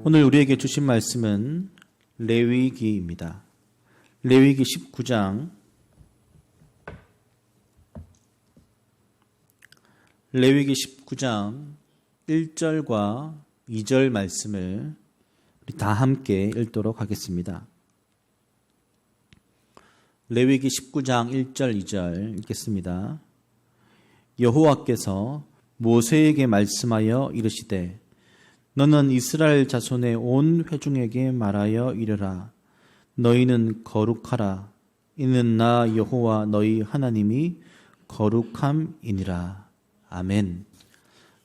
오늘 우리에게 주신 말씀은 레위기입니다. 레위기 19장 1절과 2절 말씀을 우리 다 함께 읽도록 하겠습니다. 레위기 19장 1절 2절 읽겠습니다. 여호와께서 모세에게 말씀하여 이르시되 너는 이스라엘 자손의 온 회중에게 말하여 이르라. 너희는 거룩하라. 이는 나 여호와 너희 하나님이 거룩함이니라. 아멘.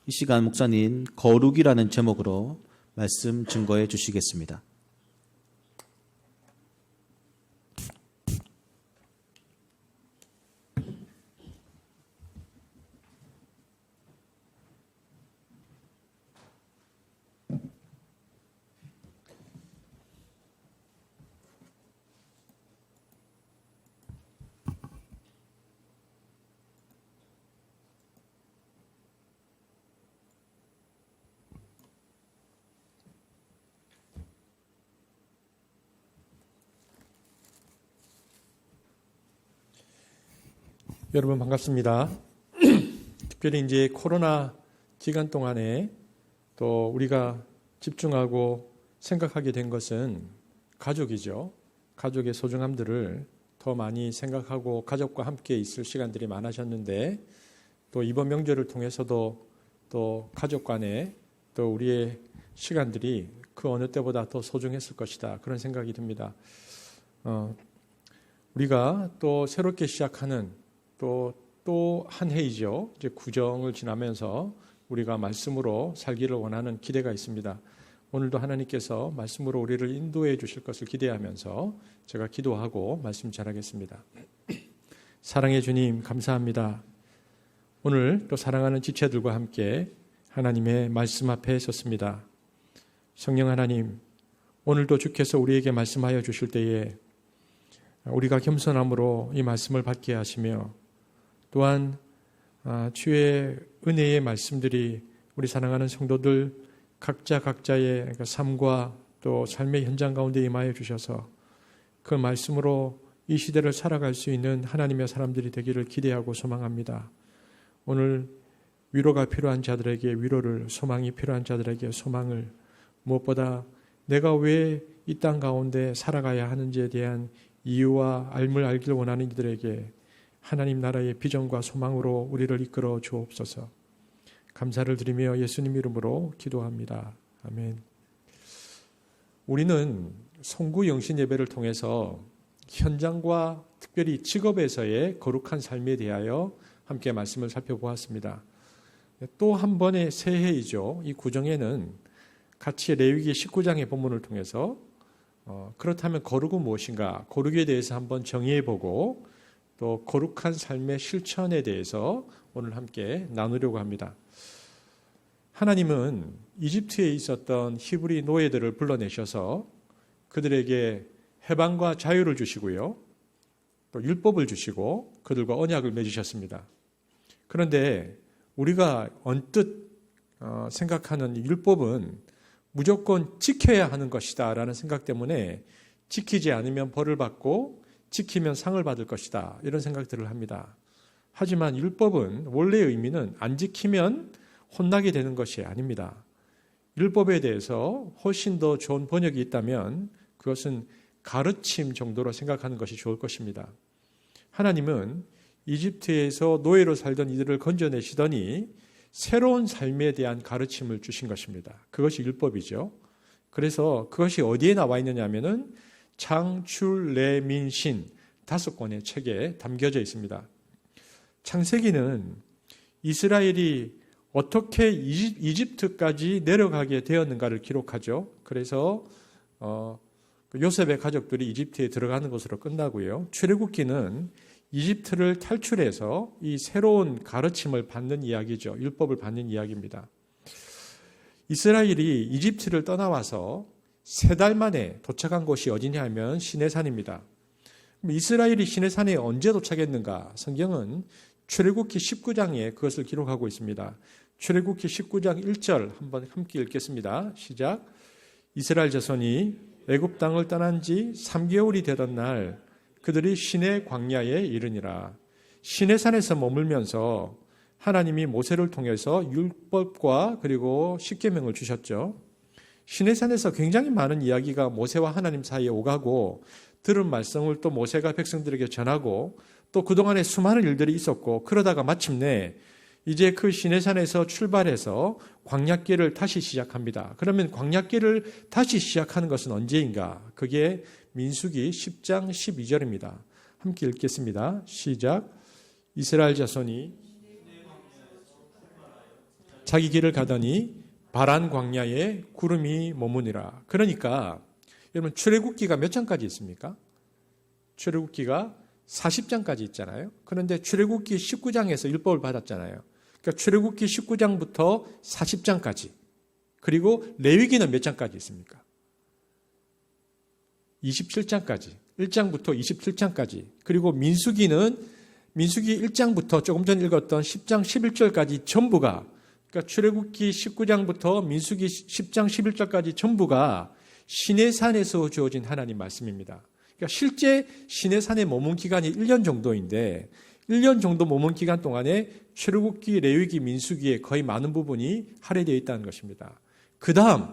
이 시간 목사님 거룩이라는 제목으로 말씀 증거해 주시겠습니다. 여러분 반갑습니다. 특별히 이제 코로나 기간 동안에 또 우리가 집중하고 생각하게 된 것은 가족이죠. 가족의 소중함들을 더 많이 생각하고 가족과 함께 있을 시간들이 많아졌는데 또 이번 명절을 통해서도 또 가족 간에 또 우리의 시간들이 그 어느 때보다 더 소중했을 것이다. 그런 생각이 듭니다. 우리가 또 새롭게 시작하는 또 한 해이죠. 이제 구정을 지나면서 우리가 말씀으로 살기를 원하는 기대가 있습니다. 오늘도 하나님께서 말씀으로 우리를 인도해 주실 것을 기대하면서 제가 기도하고 말씀 전하겠습니다. 사랑의 주님 감사합니다. 오늘 또 사랑하는 지체들과 함께 하나님의 말씀 앞에 섰습니다. 성령 하나님, 오늘도 주께서 우리에게 말씀하여 주실 때에 우리가 겸손함으로 이 말씀을 받게 하시며 또한 주의 은혜의 말씀들이 우리 사랑하는 성도들 각자의 삶과 또 삶의 현장 가운데 임하여 주셔서 그 말씀으로 이 시대를 살아갈 수 있는 하나님의 사람들이 되기를 기대하고 소망합니다. 오늘 위로가 필요한 자들에게 위로를, 소망이 필요한 자들에게 소망을, 무엇보다 내가 왜 이 땅 가운데 살아가야 하는지에 대한 이유와 알을 알기를 원하는 이들에게 하나님 나라의 비전과 소망으로 우리를 이끌어 주옵소서. 감사를 드리며 예수님 이름으로 기도합니다. 아멘. 우리는 송구 영신 예배를 통해서 현장과 특별히 직업에서의 거룩한 삶에 대하여 함께 말씀을 살펴보았습니다. 또 한 번의 새해이죠. 이 구정에는 같이 레위기 19장의 본문을 통해서 그렇다면 거룩은 무엇인가? 거룩에 대해서 한번 정의해보고 또 거룩한 삶의 실천에 대해서 오늘 함께 나누려고 합니다. 하나님은 이집트에 있었던 히브리 노예들을 불러내셔서 그들에게 해방과 자유를 주시고요. 또 율법을 주시고 그들과 언약을 맺으셨습니다. 그런데 우리가 언뜻 생각하는 율법은 무조건 지켜야 하는 것이다 라는 생각 때문에 지키지 않으면 벌을 받고 지키면 상을 받을 것이다 이런 생각들을 합니다. 하지만 율법은 원래의 의미는 안 지키면 혼나게 되는 것이 아닙니다. 율법에 대해서 훨씬 더 좋은 번역이 있다면 그것은 가르침 정도로 생각하는 것이 좋을 것입니다. 하나님은 이집트에서 노예로 살던 이들을 건져내시더니 새로운 삶에 대한 가르침을 주신 것입니다. 그것이 율법이죠. 그래서 그것이 어디에 나와 있느냐 하면은 창출레민신 5권의 책에 담겨져 있습니다. 창세기는 이스라엘이 어떻게 이집트까지 내려가게 되었는가를 기록하죠. 그래서 요셉의 가족들이 이집트에 들어가는 것으로 끝나고요. 출애굽기는 이집트를 탈출해서 이 새로운 가르침을 받는 이야기죠. 율법을 받는 이야기입니다. 이스라엘이 이집트를 떠나와서 3달 만에 도착한 곳이 어디냐 하면 시내산입니다. 이스라엘이 시내산에 언제 도착했는가? 성경은 출애굽기 19장에 그것을 기록하고 있습니다. 출애굽기 19장 1절 한번 함께 읽겠습니다. 시작. 이스라엘 자손이 애굽 땅을 떠난 지 3개월이 되던 날 그들이 시내 광야에 이르니라. 시내산에서 머물면서 하나님이 모세를 통해서 율법과 그리고 십계명을 주셨죠. 시내산에서 굉장히 많은 이야기가 모세와 하나님 사이에 오가고 들은 말씀을 또 모세가 백성들에게 전하고 또 그동안에 수많은 일들이 있었고 그러다가 마침내 이제 그 시내산에서 출발해서 광야길을 다시 시작합니다. 그러면 광야길을 다시 시작하는 것은 언제인가? 그게 민수기 10장 12절입니다. 함께 읽겠습니다. 시작. 이스라엘 자손이 자기 길을 가더니 바란 광야에 구름이 머무니라. 그러니까 여러분 출애굽기가 몇 장까지 있습니까? 출애굽기가 40장까지 있잖아요. 그런데 출애굽기 19장에서 율법을 받았잖아요. 그러니까 출애굽기 19장부터 40장까지. 그리고 레위기는 몇 장까지 있습니까? 27장까지. 1장부터 27장까지. 그리고 민수기는 민수기 1장부터 조금 전 읽었던 10장 11절까지 전부가 그러니까 출애굽기 19장부터 민수기 10장 11절까지 전부가 시내산에서 주어진 하나님 말씀입니다. 그러니까 실제 시내산에 머문 기간이 1년 정도인데 1년 정도 머문 기간 동안에 출애굽기, 레위기, 민수기의 거의 많은 부분이 할애되어 있다는 것입니다. 그 다음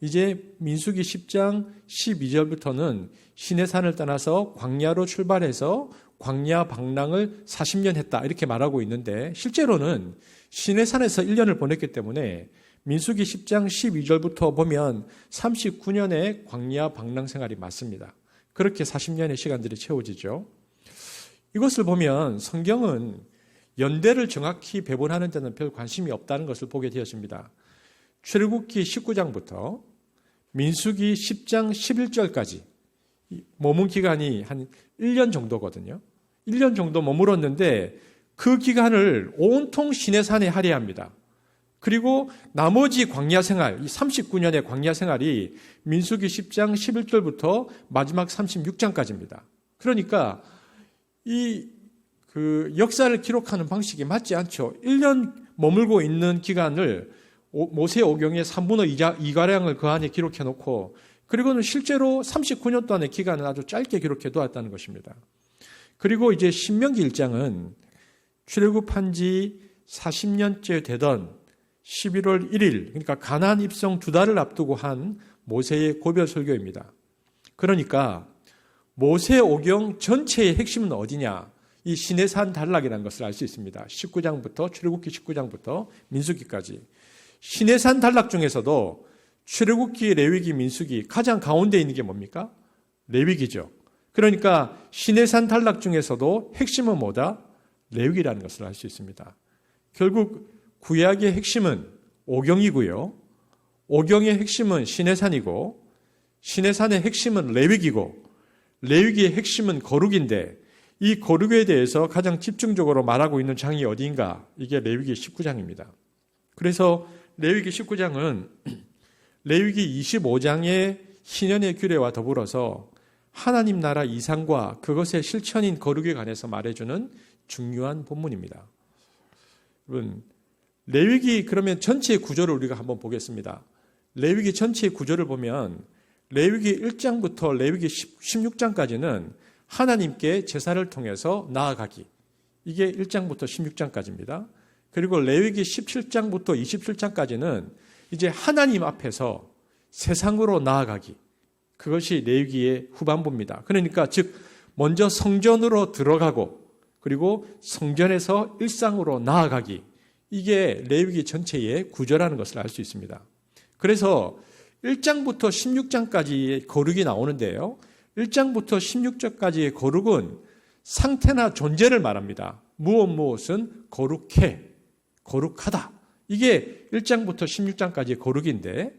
이제 민수기 10장 12절부터는 시내산을 떠나서 광야로 출발해서 광야 방랑을 40년 했다 이렇게 말하고 있는데 실제로는 시내산에서 1년을 보냈기 때문에 민수기 10장 12절부터 보면 39년의 광야 방랑 생활이 맞습니다. 그렇게 40년의 시간들이 채워지죠. 이것을 보면 성경은 연대를 정확히 배분하는 데는 별 관심이 없다는 것을 보게 되었습니다. 출애굽기 19장부터 민수기 10장 11절까지 머문 기간이 한 1년 정도거든요. 1년 정도 머물었는데 그 기간을 온통 시내산에 할애합니다. 그리고 나머지 광야 생활, 이 39년의 광야 생활이 민수기 10장 11절부터 마지막 36장까지입니다. 그러니까 그 역사를 기록하는 방식이 맞지 않죠. 1년 머물고 있는 기간을 모세 오경의 3분의 2가량을 그 안에 기록해 놓고 그리고는 실제로 39년 동안의 기간을 아주 짧게 기록해 두었다는 것입니다. 그리고 이제 신명기 1장은 출애굽한 지 40년째 되던 11월 1일 그러니까 가나안 입성 2달을 앞두고 한 모세의 고별 설교입니다. 그러니까 모세 오경 전체의 핵심은 어디냐? 이 시내산 단락이라는 것을 알 수 있습니다. 19장부터 출애굽기 19장부터 민수기까지. 시내산 단락 중에서도 출애굽기, 레위기, 민수기 가장 가운데 있는 게 뭡니까? 레위기죠. 그러니까 시내산 단락 중에서도 핵심은 뭐다? 레위기라는 것을 알 수 있습니다. 결국 구약의 핵심은 오경이고요. 오경의 핵심은 시내산이고 시내산의 핵심은 레위기고 레위기의 핵심은 거룩인데 이 거룩에 대해서 가장 집중적으로 말하고 있는 장이 어디인가? 이게 레위기 19장입니다. 그래서 레위기 19장은 레위기 25장의 희년의 규례와 더불어서 하나님 나라 이상과 그것의 실천인 거룩에 관해서 말해주는 중요한 본문입니다. 여러분, 레위기 그러면 전체의 구조를 우리가 한번 보겠습니다. 레위기 전체의 구조를 보면 레위기 1장부터 레위기 16장까지는 하나님께 제사를 통해서 나아가기. 이게 1장부터 16장까지입니다. 그리고 레위기 17장부터 27장까지는 이제 하나님 앞에서 세상으로 나아가기. 그것이 레위기의 후반부입니다. 그러니까 즉 먼저 성전으로 들어가고 그리고 성전에서 일상으로 나아가기. 이게 레위기 전체의 구조라는 것을 알 수 있습니다. 그래서 1장부터 16장까지의 거룩이 나오는데요. 1장부터 16장까지의 거룩은 상태나 존재를 말합니다. 무엇은 거룩해, 거룩하다. 이게 1장부터 16장까지의 거룩인데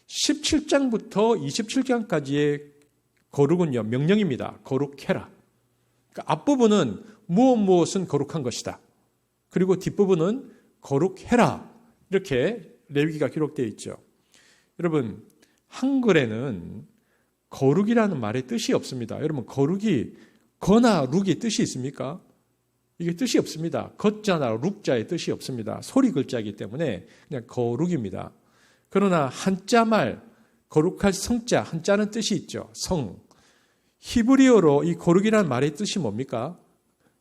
17장부터 27장까지의 거룩은요, 명령입니다. 거룩해라. 그러니까 앞부분은 무엇은 거룩한 것이다. 그리고 뒷부분은 거룩해라. 이렇게 레위기가 기록되어 있죠. 여러분, 한글에는 거룩이라는 말의 뜻이 없습니다. 여러분, 거룩이 거나 룩이 뜻이 있습니까? 이게 뜻이 없습니다. 겉자나 룩자의 뜻이 없습니다. 소리 글자이기 때문에 그냥 거룩입니다. 그러나 한자말 거룩할 성자, 한자는 뜻이 있죠. 성. 히브리어로 이 거룩이라는 말의 뜻이 뭡니까?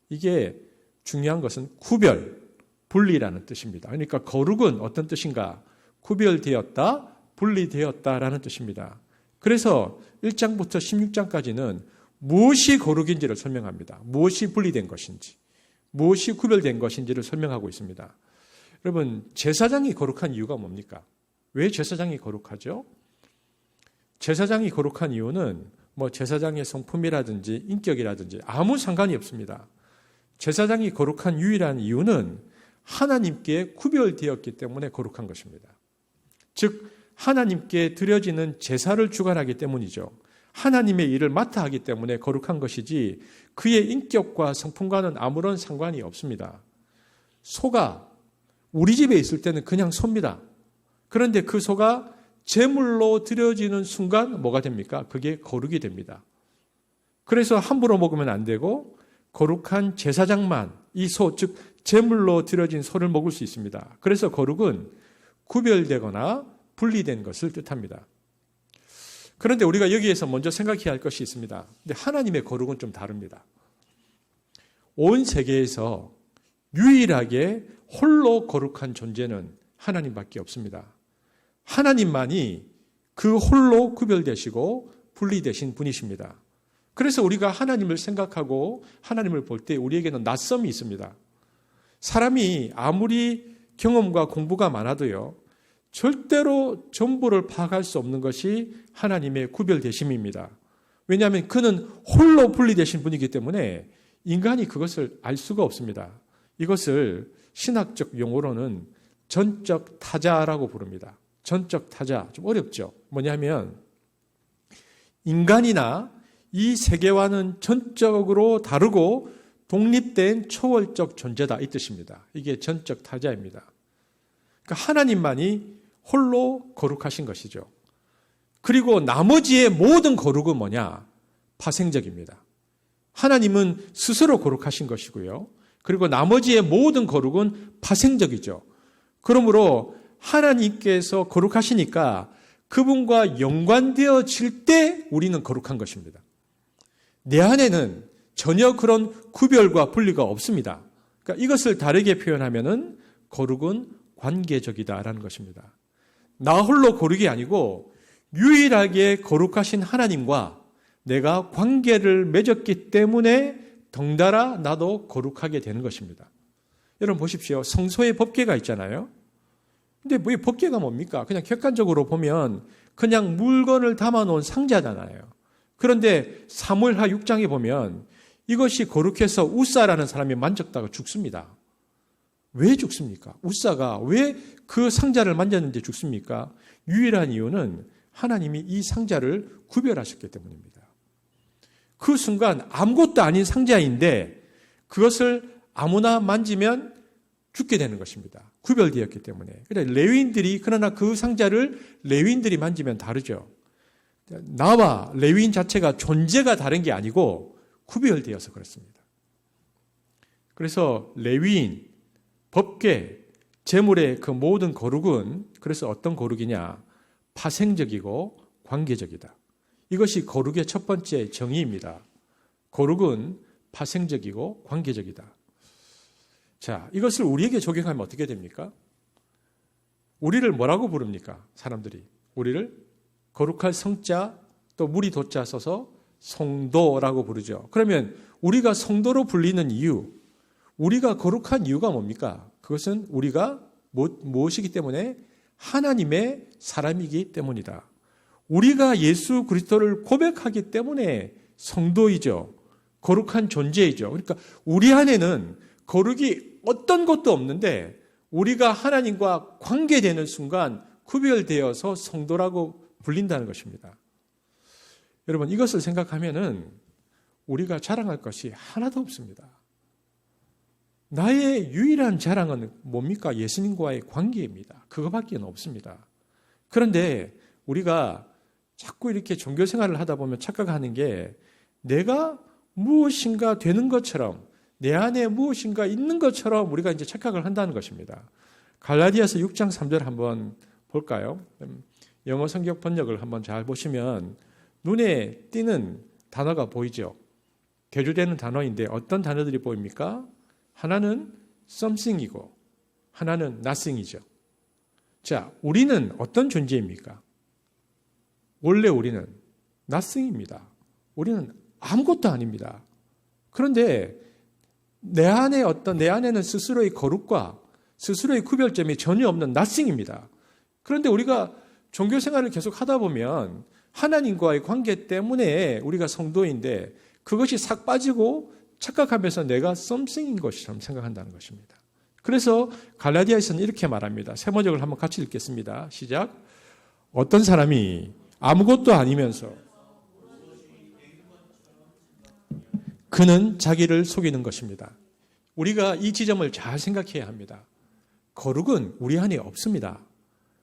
이게 중요한 것은 구별, 분리라는 뜻입니다. 그러니까 거룩은 어떤 뜻인가? 구별되었다, 분리되었다라는 뜻입니다. 그래서 1장부터 16장까지는 무엇이 거룩인지를 설명합니다. 무엇이 분리된 것인지, 무엇이 구별된 것인지를 설명하고 있습니다. 여러분, 제사장이 거룩한 이유가 뭡니까? 왜 제사장이 거룩하죠? 제사장이 거룩한 이유는 제사장의 성품이라든지 인격이라든지 아무 상관이 없습니다. 제사장이 거룩한 유일한 이유는 하나님께 구별되었기 때문에 거룩한 것입니다. 즉 하나님께 드려지는 제사를 주관하기 때문이죠. 하나님의 일을 맡아 하기 때문에 거룩한 것이지 그의 인격과 성품과는 아무런 상관이 없습니다. 소가 우리 집에 있을 때는 그냥 소입니다. 그런데 그 소가 제물로 드려지는 순간 뭐가 됩니까? 그게 거룩이 됩니다. 그래서 함부로 먹으면 안 되고 거룩한 제사장만 이 소, 즉 제물로 드려진 소를 먹을 수 있습니다. 그래서 거룩은 구별되거나 분리된 것을 뜻합니다. 그런데 우리가 여기에서 먼저 생각해야 할 것이 있습니다. 근데 하나님의 거룩은 좀 다릅니다. 온 세계에서 유일하게 홀로 거룩한 존재는 하나님밖에 없습니다. 하나님만이 그 홀로 구별되시고 분리되신 분이십니다. 그래서 우리가 하나님을 생각하고 하나님을 볼 때 우리에게는 낯섦이 있습니다. 사람이 아무리 경험과 공부가 많아도요, 절대로 전부를 파악할 수 없는 것이 하나님의 구별되심입니다. 왜냐하면 그는 홀로 분리되신 분이기 때문에 인간이 그것을 알 수가 없습니다. 이것을 신학적 용어로는 전적 타자라고 부릅니다. 전적 타자. 좀 어렵죠? 뭐냐면 인간이나 이 세계와는 전적으로 다르고 독립된 초월적 존재다 이 뜻입니다. 이게 전적 타자입니다. 그러니까 하나님만이 홀로 거룩하신 것이죠. 그리고 나머지의 모든 거룩은 뭐냐? 파생적입니다. 하나님은 스스로 거룩하신 것이고요. 그리고 나머지의 모든 거룩은 파생적이죠. 그러므로 하나님께서 거룩하시니까 그분과 연관되어질 때 우리는 거룩한 것입니다. 내 안에는 전혀 그런 구별과 분리가 없습니다. 그러니까 이것을 다르게 표현하면은 거룩은 관계적이다라는 것입니다. 나 홀로 거룩이 아니고 유일하게 거룩하신 하나님과 내가 관계를 맺었기 때문에 덩달아 나도 거룩하게 되는 것입니다. 여러분 보십시오. 성소에 법궤가 있잖아요. 근데 이 법궤가 뭡니까? 그냥 객관적으로 보면 그냥 물건을 담아놓은 상자잖아요. 그런데 사무엘하 6장에 보면 이것이 거룩해서 우사라는 사람이 만졌다가 죽습니다. 왜 죽습니까? 우사가 왜 그 상자를 만졌는데 죽습니까? 유일한 이유는 하나님이 이 상자를 구별하셨기 때문입니다. 그 순간 아무것도 아닌 상자인데 그것을 아무나 만지면 죽게 되는 것입니다. 구별되었기 때문에. 그러나 그 상자를 레위인들이 만지면 다르죠. 나와 레위인 자체가 존재가 다른 게 아니고 구별되어서 그렇습니다. 그래서 레위인, 법궤, 제물의 그 모든 거룩은 그래서 어떤 거룩이냐? 파생적이고 관계적이다. 이것이 거룩의 첫 번째 정의입니다. 거룩은 파생적이고 관계적이다. 자, 이것을 우리에게 적용하면 어떻게 됩니까? 우리를 뭐라고 부릅니까? 사람들이. 우리를 거룩할 성자 또 무리 도자 써서 성도라고 부르죠. 그러면 우리가 성도로 불리는 이유, 우리가 거룩한 이유가 뭡니까? 그것은 우리가 무엇이기 때문에? 하나님의 사람이기 때문이다. 우리가 예수 그리스도를 고백하기 때문에 성도이죠. 거룩한 존재이죠. 그러니까 우리 안에는 거룩이 어떤 것도 없는데 우리가 하나님과 관계되는 순간 구별되어서 성도라고 불린다는 것입니다. 여러분 이것을 생각하면은 우리가 자랑할 것이 하나도 없습니다. 나의 유일한 자랑은 뭡니까? 예수님과의 관계입니다. 그거밖에 없습니다. 그런데 우리가 자꾸 이렇게 종교 생활을 하다 보면 착각하는 게 내가 무엇인가 되는 것처럼 내 안에 무엇인가 있는 것처럼 우리가 이제 착각을 한다는 것입니다. 갈라디아서 6장 3절 한번 볼까요? 영어 성경 번역을 한번 잘 보시면 눈에 띄는 단어가 보이죠. 개조되는 단어인데 어떤 단어들이 보입니까? 하나는 something이고 하나는 nothing이죠. 자, 우리는 어떤 존재입니까? 원래 우리는 nothing입니다. 우리는 아무것도 아닙니다. 그런데 내 안에는 스스로의 거룩과 스스로의 구별점이 전혀 없는 nothing입니다. 그런데 우리가 종교 생활을 계속 하다 보면 하나님과의 관계 때문에 우리가 성도인데 그것이 싹 빠지고 착각하면서 내가 something인 것처럼 생각한다는 것입니다. 그래서 갈라디아에서는 이렇게 말합니다. 세 번역을 한번 같이 읽겠습니다. 시작. 어떤 사람이 아무것도 아니면서 그는 자기를 속이는 것입니다. 우리가 이 지점을 잘 생각해야 합니다. 거룩은 우리 안에 없습니다.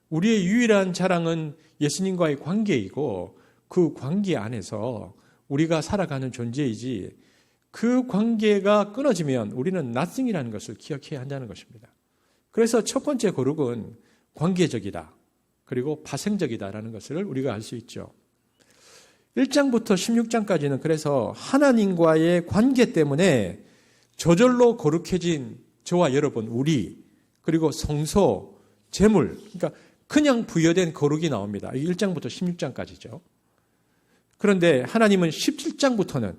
우리의 유일한 자랑은 예수님과의 관계이고 그 관계 안에서 우리가 살아가는 존재이지 그 관계가 끊어지면 우리는 nothing이라는 것을 기억해야 한다는 것입니다. 그래서 첫 번째 거룩은 관계적이다. 그리고 파생적이다라는 것을 우리가 알 수 있죠. 1장부터 16장까지는 그래서 하나님과의 관계 때문에 저절로 거룩해진 저와 여러분, 우리, 그리고 성소, 제물, 그러니까 그냥 부여된 거룩이 나옵니다. 1장부터 16장까지죠. 그런데 하나님은 17장부터는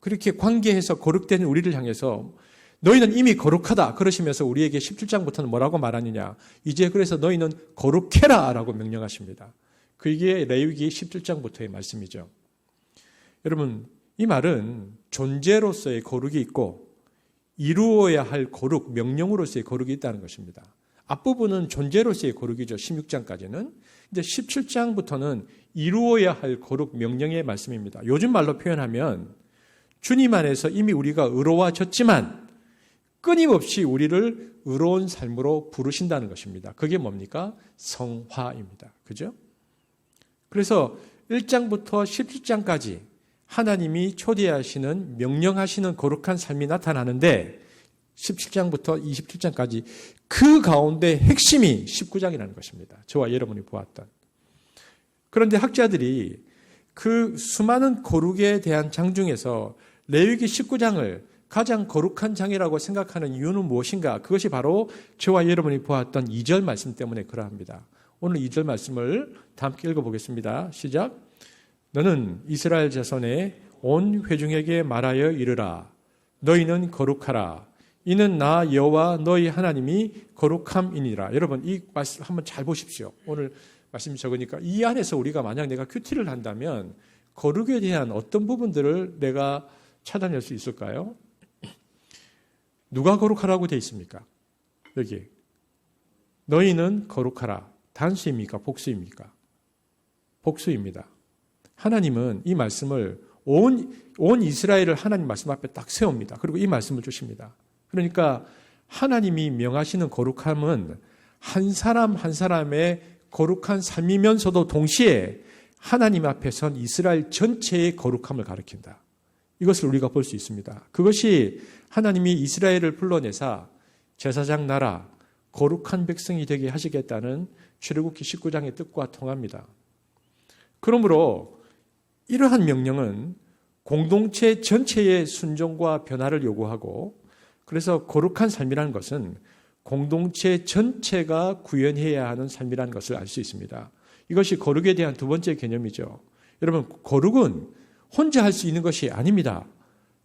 그렇게 관계해서 거룩된 우리를 향해서 너희는 이미 거룩하다 그러시면서 우리에게 17장부터는 뭐라고 말하느냐. 이제 그래서 너희는 거룩해라 라고 명령하십니다. 그게 레위기 17장부터의 말씀이죠. 여러분, 이 말은 존재로서의 거룩이 있고 이루어야 할 거룩, 명령으로서의 거룩이 있다는 것입니다. 앞부분은 존재로서의 거룩이죠. 16장까지는. 이제 17장부터는 이루어야 할 거룩, 명령의 말씀입니다. 요즘 말로 표현하면 주님 안에서 이미 우리가 의로워졌지만 끊임없이 우리를 의로운 삶으로 부르신다는 것입니다. 그게 뭡니까? 성화입니다. 그죠? 그래서 1장부터 17장까지 하나님이 초대하시는, 명령하시는 거룩한 삶이 나타나는데 17장부터 27장까지 그 가운데 핵심이 19장이라는 것입니다. 저와 여러분이 보았던. 그런데 학자들이 그 수많은 거룩에 대한 장 중에서 레위기 19장을 가장 거룩한 장이라고 생각하는 이유는 무엇인가? 그것이 바로 저와 여러분이 보았던 2절 말씀 때문에 그러합니다. 오늘 2절 말씀을 다 함께 읽어보겠습니다. 시작. 너는 이스라엘 자손의 온 회중에게 말하여 이르라. 너희는 거룩하라. 이는 나 여호와 너희 하나님이 거룩함이니라. 여러분 이 말씀 한번 잘 보십시오. 오늘 말씀이 적으니까 이 안에서 우리가 만약 내가 큐티를 한다면 거룩에 대한 어떤 부분들을 내가 찾아낼 수 있을까요? 누가 거룩하라고 되어 있습니까? 여기. 너희는 거룩하라. 단수입니까? 복수입니까? 복수입니다. 하나님은 이 말씀을 온 이스라엘을 하나님 말씀 앞에 딱 세웁니다. 그리고 이 말씀을 주십니다. 그러니까 하나님이 명하시는 거룩함은 한 사람 한 사람의 거룩한 삶이면서도 동시에 하나님 앞에 선 이스라엘 전체의 거룩함을 가리킨다. 이것을 우리가 볼 수 있습니다. 그것이 하나님이 이스라엘을 불러내사 제사장 나라, 거룩한 백성이 되게 하시겠다는 출애굽기 19장의 뜻과 통합니다. 그러므로 이러한 명령은 공동체 전체의 순종과 변화를 요구하고 그래서 거룩한 삶이라는 것은 공동체 전체가 구현해야 하는 삶이라는 것을 알 수 있습니다. 이것이 거룩에 대한 두 번째 개념이죠. 여러분, 거룩은 혼자 할 수 있는 것이 아닙니다.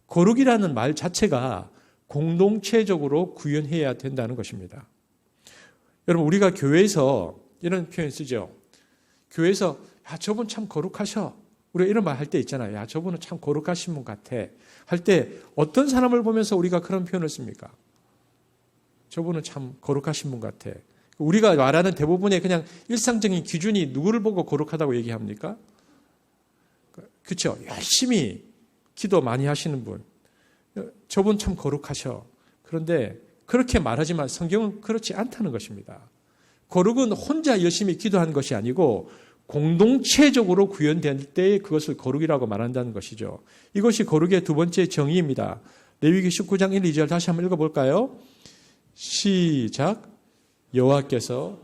거룩이라는 말 자체가 공동체적으로 구현해야 된다는 것입니다. 여러분, 우리가 교회에서 이런 표현 쓰죠. 교회에서 야, 저분 참 거룩하셔. 우리가 이런 말 할 때 있잖아요. 야, 저분은 참 거룩하신 분 같아. 할 때 어떤 사람을 보면서 우리가 그런 표현을 씁니까? 저분은 참 거룩하신 분 같아. 우리가 말하는 대부분의 그냥 일상적인 기준이 누구를 보고 거룩하다고 얘기합니까? 그렇죠. 열심히 기도 많이 하시는 분. 저분 참 거룩하셔. 그런데 그렇게 말하지만 성경은 그렇지 않다는 것입니다. 거룩은 혼자 열심히 기도하는 것이 아니고 공동체적으로 구현될 때 그것을 거룩이라고 말한다는 것이죠. 이것이 거룩의 두 번째 정의입니다. 레위기 19장 1, 2절 다시 한번 읽어볼까요? 시작. 여호와께서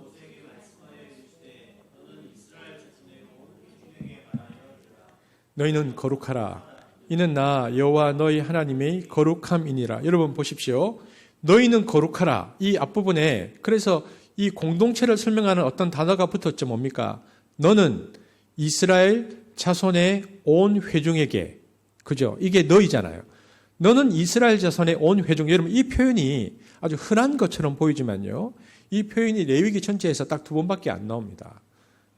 너희는 거룩하라. 이는 나 여호와 너희 하나님의 거룩함이니라. 여러분 보십시오. 너희는 거룩하라. 이 앞부분에 그래서 이 공동체를 설명하는 어떤 단어가 붙었죠. 뭡니까? 너는 이스라엘 자손의 온 회중에게, 그죠? 이게 너희잖아요. 너는 이스라엘 자손의 온 회중. 여러분 이 표현이 아주 흔한 것처럼 보이지만요. 이 표현이 레위기 전체에서 딱 2번밖에 안 나옵니다.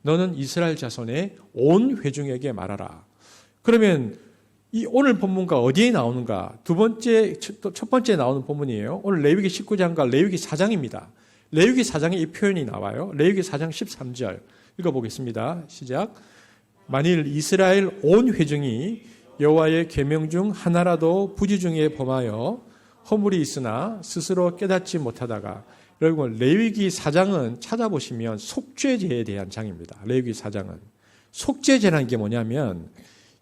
너는 이스라엘 자손의 온 회중에게 말하라. 그러면 이 오늘 본문과 어디에 나오는가? 첫 번째 나오는 본문이에요. 오늘 레위기 19장과 레위기 4장입니다. 레위기 4장에 이 표현이 나와요. 레위기 4장 13절 읽어보겠습니다. 시작. 만일 이스라엘 온 회중이 여호와의 계명 중 하나라도 부지 중에 범하여 허물이 있으나 스스로 깨닫지 못하다가, 여러분 레위기 4장은 찾아보시면 속죄제에 대한 장입니다. 레위기 4장은 속죄제라는 게 뭐냐면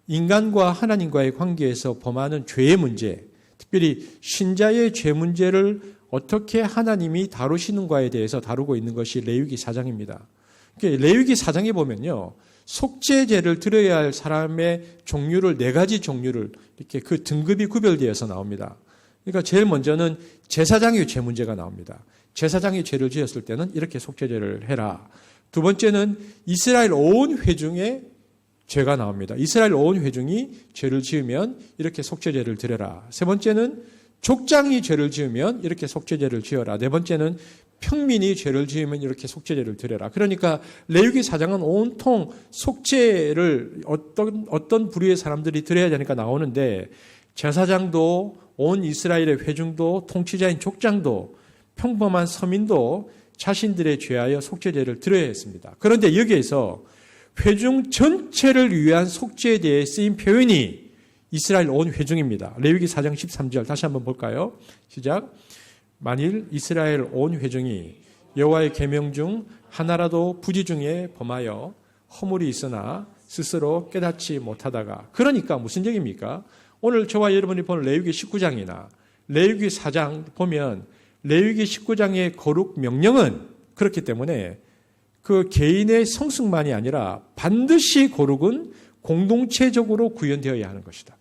인간과 하나님과의 관계에서 범하는 죄의 문제, 특별히 신자의 죄 문제를 어떻게 하나님이 다루시는가에 대해서 다루고 있는 것이 레위기 4장입니다. 레위기 4장에 보면요, 속죄제를 드려야 할 사람의 종류를 4가지 종류를 이렇게 그 등급이 구별되어서 나옵니다. 그러니까 제일 먼저는 제사장의 죄 문제가 나옵니다. 제사장이 죄를 지었을 때는 이렇게 속죄제를 해라. 두 번째는 이스라엘 온 회중의 죄가 나옵니다. 이스라엘 온 회중이 죄를 지으면 이렇게 속죄제를 드려라. 세 번째는 족장이 죄를 지으면 이렇게 속죄제를 지어라. 네 번째는 평민이 죄를 지으면 이렇게 속죄제를 드려라. 그러니까 레위기 4장은 온통 속죄를 어떤 부류의 사람들이 드려야 되니까 나오는데, 제사장도 온 이스라엘의 회중도 통치자인 족장도 평범한 서민도 자신들의 죄하여 속죄제를 드려야 했습니다. 그런데 여기에서 회중 전체를 위한 속죄에 대해 쓰인 표현이 이스라엘 온 회중입니다. 레위기 4장 13절 다시 한번 볼까요? 시작. 만일 이스라엘 온 회중이 여호와의 계명 중 하나라도 부지 중에 범하여 허물이 있으나 스스로 깨닫지 못하다가. 그러니까 무슨 얘기입니까? 오늘 저와 여러분이 보는 레위기 19장이나 레위기 4장 보면 레위기 19장의 거룩 명령은 그렇기 때문에 그 개인의 성숙만이 아니라 반드시 거룩은 공동체적으로 구현되어야 하는 것이다.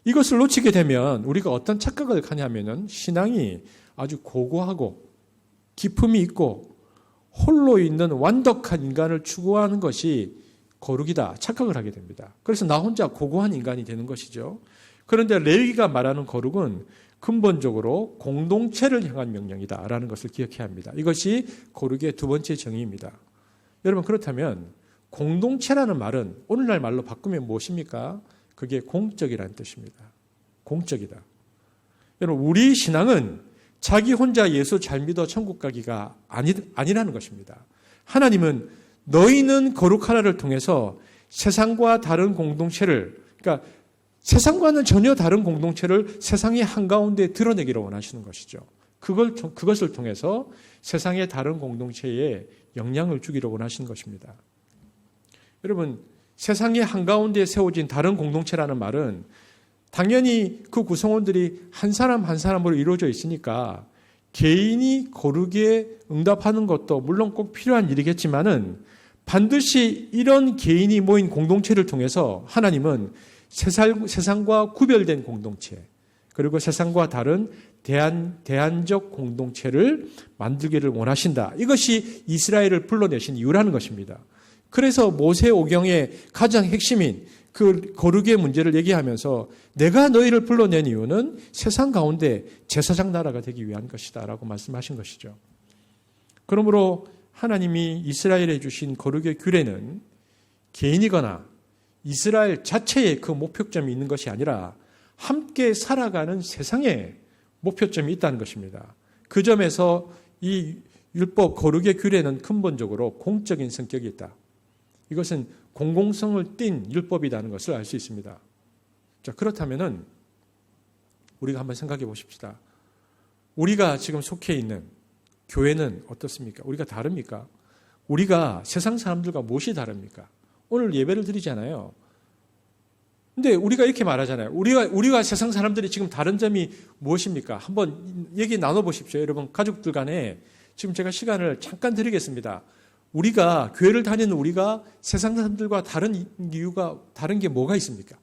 이것을 놓치게 되면 우리가 어떤 착각을 하냐면은 신앙이 아주 고고하고 기품이 있고 홀로 있는 완벽한 인간을 추구하는 것이 거룩이다 착각을 하게 됩니다. 그래서 나 혼자 고고한 인간이 되는 것이죠. 그런데 레위기가 말하는 거룩은 근본적으로 공동체를 향한 명령이다라는 것을 기억해야 합니다. 이것이 거룩의 두 번째 정의입니다. 여러분 그렇다면 공동체라는 말은 오늘날 말로 바꾸면 무엇입니까? 그게 공적이라는 뜻입니다. 공적이다. 여러분 우리 신앙은 자기 혼자 예수 잘 믿어 천국 가기가 아니라는 것입니다. 하나님은 너희는 거룩하라를 통해서 세상과 다른 공동체를, 그러니까 세상과는 전혀 다른 공동체를 세상의 한가운데 드러내기를 원하시는 것이죠. 그것을 통해서 세상의 다른 공동체에 영향을 주기를 원하시는 것입니다. 여러분 세상의 한가운데 세워진 다른 공동체라는 말은 당연히 그 구성원들이 한 사람 한 사람으로 이루어져 있으니까 개인이 거룩에 응답하는 것도 물론 꼭 필요한 일이겠지만은 반드시 이런 개인이 모인 공동체를 통해서 하나님은 세상과 구별된 공동체, 그리고 세상과 다른 대안적 공동체를 만들기를 원하신다. 이것이 이스라엘을 불러내신 이유라는 것입니다. 그래서 모세오경의 가장 핵심인 그 거룩의 문제를 얘기하면서 내가 너희를 불러낸 이유는 세상 가운데 제사장 나라가 되기 위한 것이다 라고 말씀하신 것이죠. 그러므로 하나님이 이스라엘에 주신 거룩의 규례는 개인이거나 이스라엘 자체에 그 목표점이 있는 것이 아니라 함께 살아가는 세상에 목표점이 있다는 것입니다. 그 점에서 이 율법 거룩의 규례는 근본적으로 공적인 성격이 있다. 이것은 공공성을 띤 율법이라는 것을 알 수 있습니다. 자, 그렇다면은 우리가 한번 생각해 보십시다. 우리가 지금 속해 있는 교회는 어떻습니까? 우리가 다릅니까? 우리가 세상 사람들과 무엇이 다릅니까? 오늘 예배를 드리잖아요. 근데 우리가 이렇게 말하잖아요. 우리가 세상 사람들이 지금 다른 점이 무엇입니까? 한번 얘기 나눠보십시오. 여러분, 가족들 간에 지금 제가 시간을 잠깐 드리겠습니다. 우리가 교회를 다니는 우리가 세상 사람들과 다른 이유가 다른 게 뭐가 있습니까?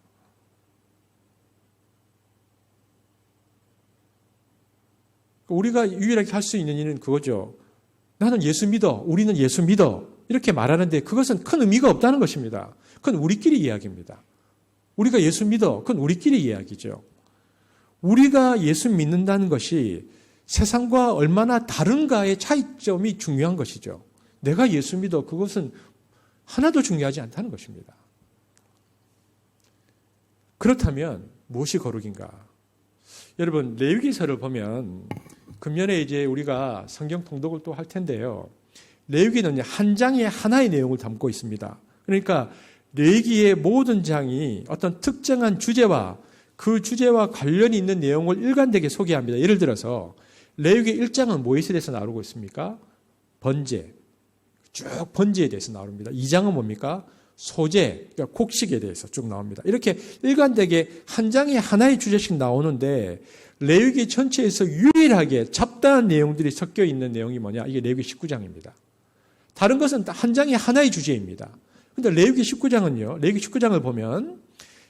우리가 유일하게 할 수 있는 일은 그거죠. 나는 예수 믿어. 우리는 예수 믿어. 이렇게 말하는데 그것은 큰 의미가 없다는 것입니다. 그건 우리끼리 이야기입니다. 우리가 예수 믿어. 그건 우리끼리 이야기죠. 우리가 예수 믿는다는 것이 세상과 얼마나 다른가의 차이점이 중요한 것이죠. 내가 예수 믿어. 그것은 하나도 중요하지 않다는 것입니다. 그렇다면 무엇이 거룩인가? 여러분, 레위기서를 보면 금년에 이제 우리가 성경 통독을 또 할 텐데요. 레위기는 한 장에 하나의 내용을 담고 있습니다. 그러니까 레위기의 모든 장이 어떤 특정한 주제와 그 주제와 관련이 있는 내용을 일관되게 소개합니다. 예를 들어서 레위기 1장은 무엇에 대해서 나오고 있습니까? 번제. 쭉 번제에 대해서 나옵니다. 2장은 뭡니까? 소제, 그러니까 곡식에 대해서 쭉 나옵니다. 이렇게 일관되게 한 장에 하나의 주제씩 나오는데 레위기 전체에서 유일하게 잡다한 내용들이 섞여 있는 내용이 뭐냐? 이게 레위기 19장입니다. 다른 것은 한 장에 하나의 주제입니다. 그런데 레위기 19장은요. 레위기 19장을 보면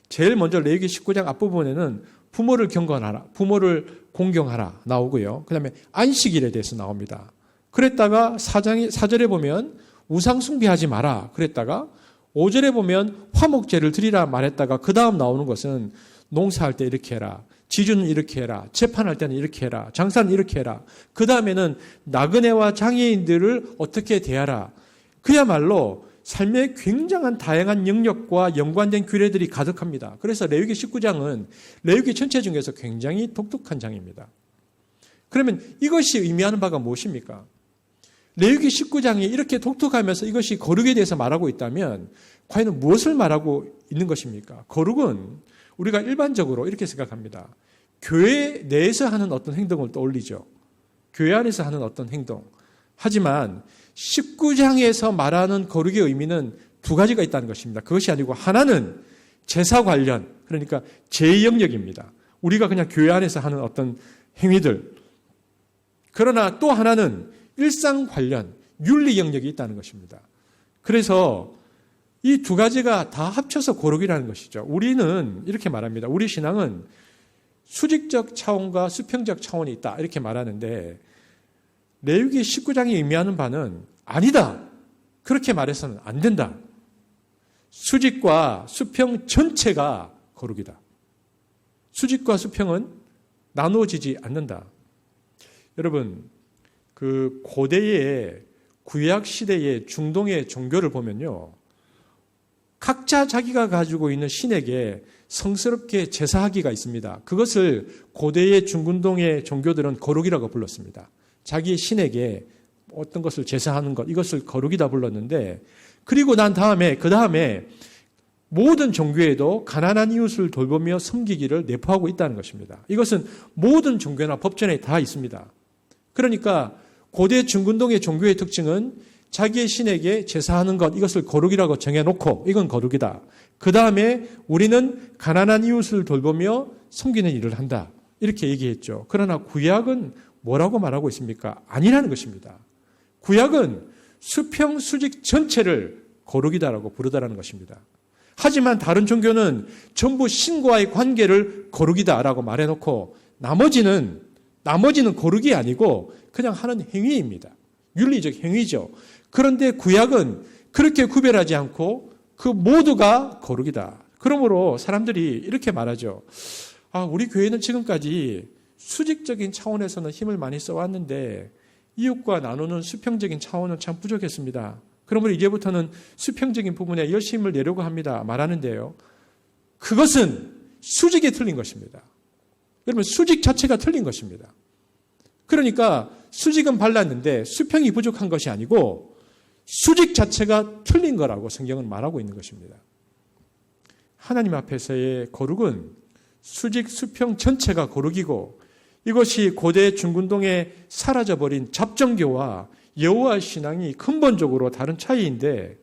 제일 먼저 레위기 19장 앞부분에는 부모를 경건하라, 부모를 공경하라 나오고요. 그다음에 안식일에 대해서 나옵니다. 그랬다가 4절에 보면 우상 숭배하지 마라 그랬다가 5절에 보면 화목제를 드리라 말했다가 그 다음 나오는 것은 농사할 때 이렇게 해라, 지주는 이렇게 해라, 재판할 때는 이렇게 해라, 장사는 이렇게 해라. 그 다음에는 나그네와 장애인들을 어떻게 대하라. 그야말로 삶의 굉장한 다양한 영역과 연관된 규례들이 가득합니다. 그래서 레위기 19장은 레위기 전체 중에서 굉장히 독특한 장입니다. 그러면 이것이 의미하는 바가 무엇입니까? 레위기 19장이 이렇게 독특하면서 이것이 거룩에 대해서 말하고 있다면 과연 무엇을 말하고 있는 것입니까? 거룩은 우리가 일반적으로 이렇게 생각합니다. 교회 내에서 하는 어떤 행동을 떠올리죠. 교회 안에서 하는 어떤 행동. 하지만 19장에서 말하는 거룩의 의미는 두 가지가 있다는 것입니다. 그것이 아니고 하나는 제사 관련, 그러니까 제 영역입니다. 우리가 그냥 교회 안에서 하는 어떤 행위들. 그러나 또 하나는 일상 관련, 윤리 영역이 있다는 것입니다. 그래서 이 두 가지가 다 합쳐서 거룩이라는 것이죠. 우리는 이렇게 말합니다. 우리 신앙은 수직적 차원과 수평적 차원이 있다. 이렇게 말하는데 레위기 19장이 의미하는 바는 아니다. 그렇게 말해서는 안 된다. 수직과 수평 전체가 거룩이다. 수직과 수평은 나누어지지 않는다. 여러분, 그 고대의 구약 시대의 중동의 종교를 보면요. 각자 자기가 가지고 있는 신에게 성스럽게 제사하기가 있습니다. 그것을 고대의 중근동의 종교들은 거룩이라고 불렀습니다. 자기의 신에게 어떤 것을 제사하는 것, 이것을 거룩이다 불렀는데, 그리고 난 다음에, 그 다음에 모든 종교에도 가난한 이웃을 돌보며 섬기기를 내포하고 있다는 것입니다. 이것은 모든 종교나 법전에 다 있습니다. 그러니까 고대 중근동의 종교의 특징은 자기의 신에게 제사하는 것, 이것을 거룩이라고 정해놓고 이건 거룩이다. 그 다음에 우리는 가난한 이웃을 돌보며 섬기는 일을 한다. 이렇게 얘기했죠. 그러나 구약은 뭐라고 말하고 있습니까? 아니라는 것입니다. 구약은 수평, 수직 전체를 거룩이다라고 부르다라는 것입니다. 하지만 다른 종교는 전부 신과의 관계를 거룩이다라고 말해놓고 나머지는 거룩이 아니고 그냥 하는 행위입니다. 윤리적 행위죠. 그런데 구약은 그렇게 구별하지 않고 그 모두가 거룩이다. 그러므로 사람들이 이렇게 말하죠. 우리 교회는 지금까지 수직적인 차원에서는 힘을 많이 써왔는데 이웃과 나누는 수평적인 차원은 참 부족했습니다. 그러므로 이제부터는 수평적인 부분에 열심을 내려고 합니다. 말하는데요. 그것은 수직에 틀린 것입니다. 여러분, 수직 자체가 틀린 것입니다. 그러니까 수직은 발랐는데 수평이 부족한 것이 아니고 수직 자체가 틀린 거라고 성경은 말하고 있는 것입니다. 하나님 앞에서의 거룩은 수직, 수평 전체가 거룩이고 이것이 고대 중근동에 사라져버린 잡정교와 여호와 신앙이 근본적으로 다른 차이인데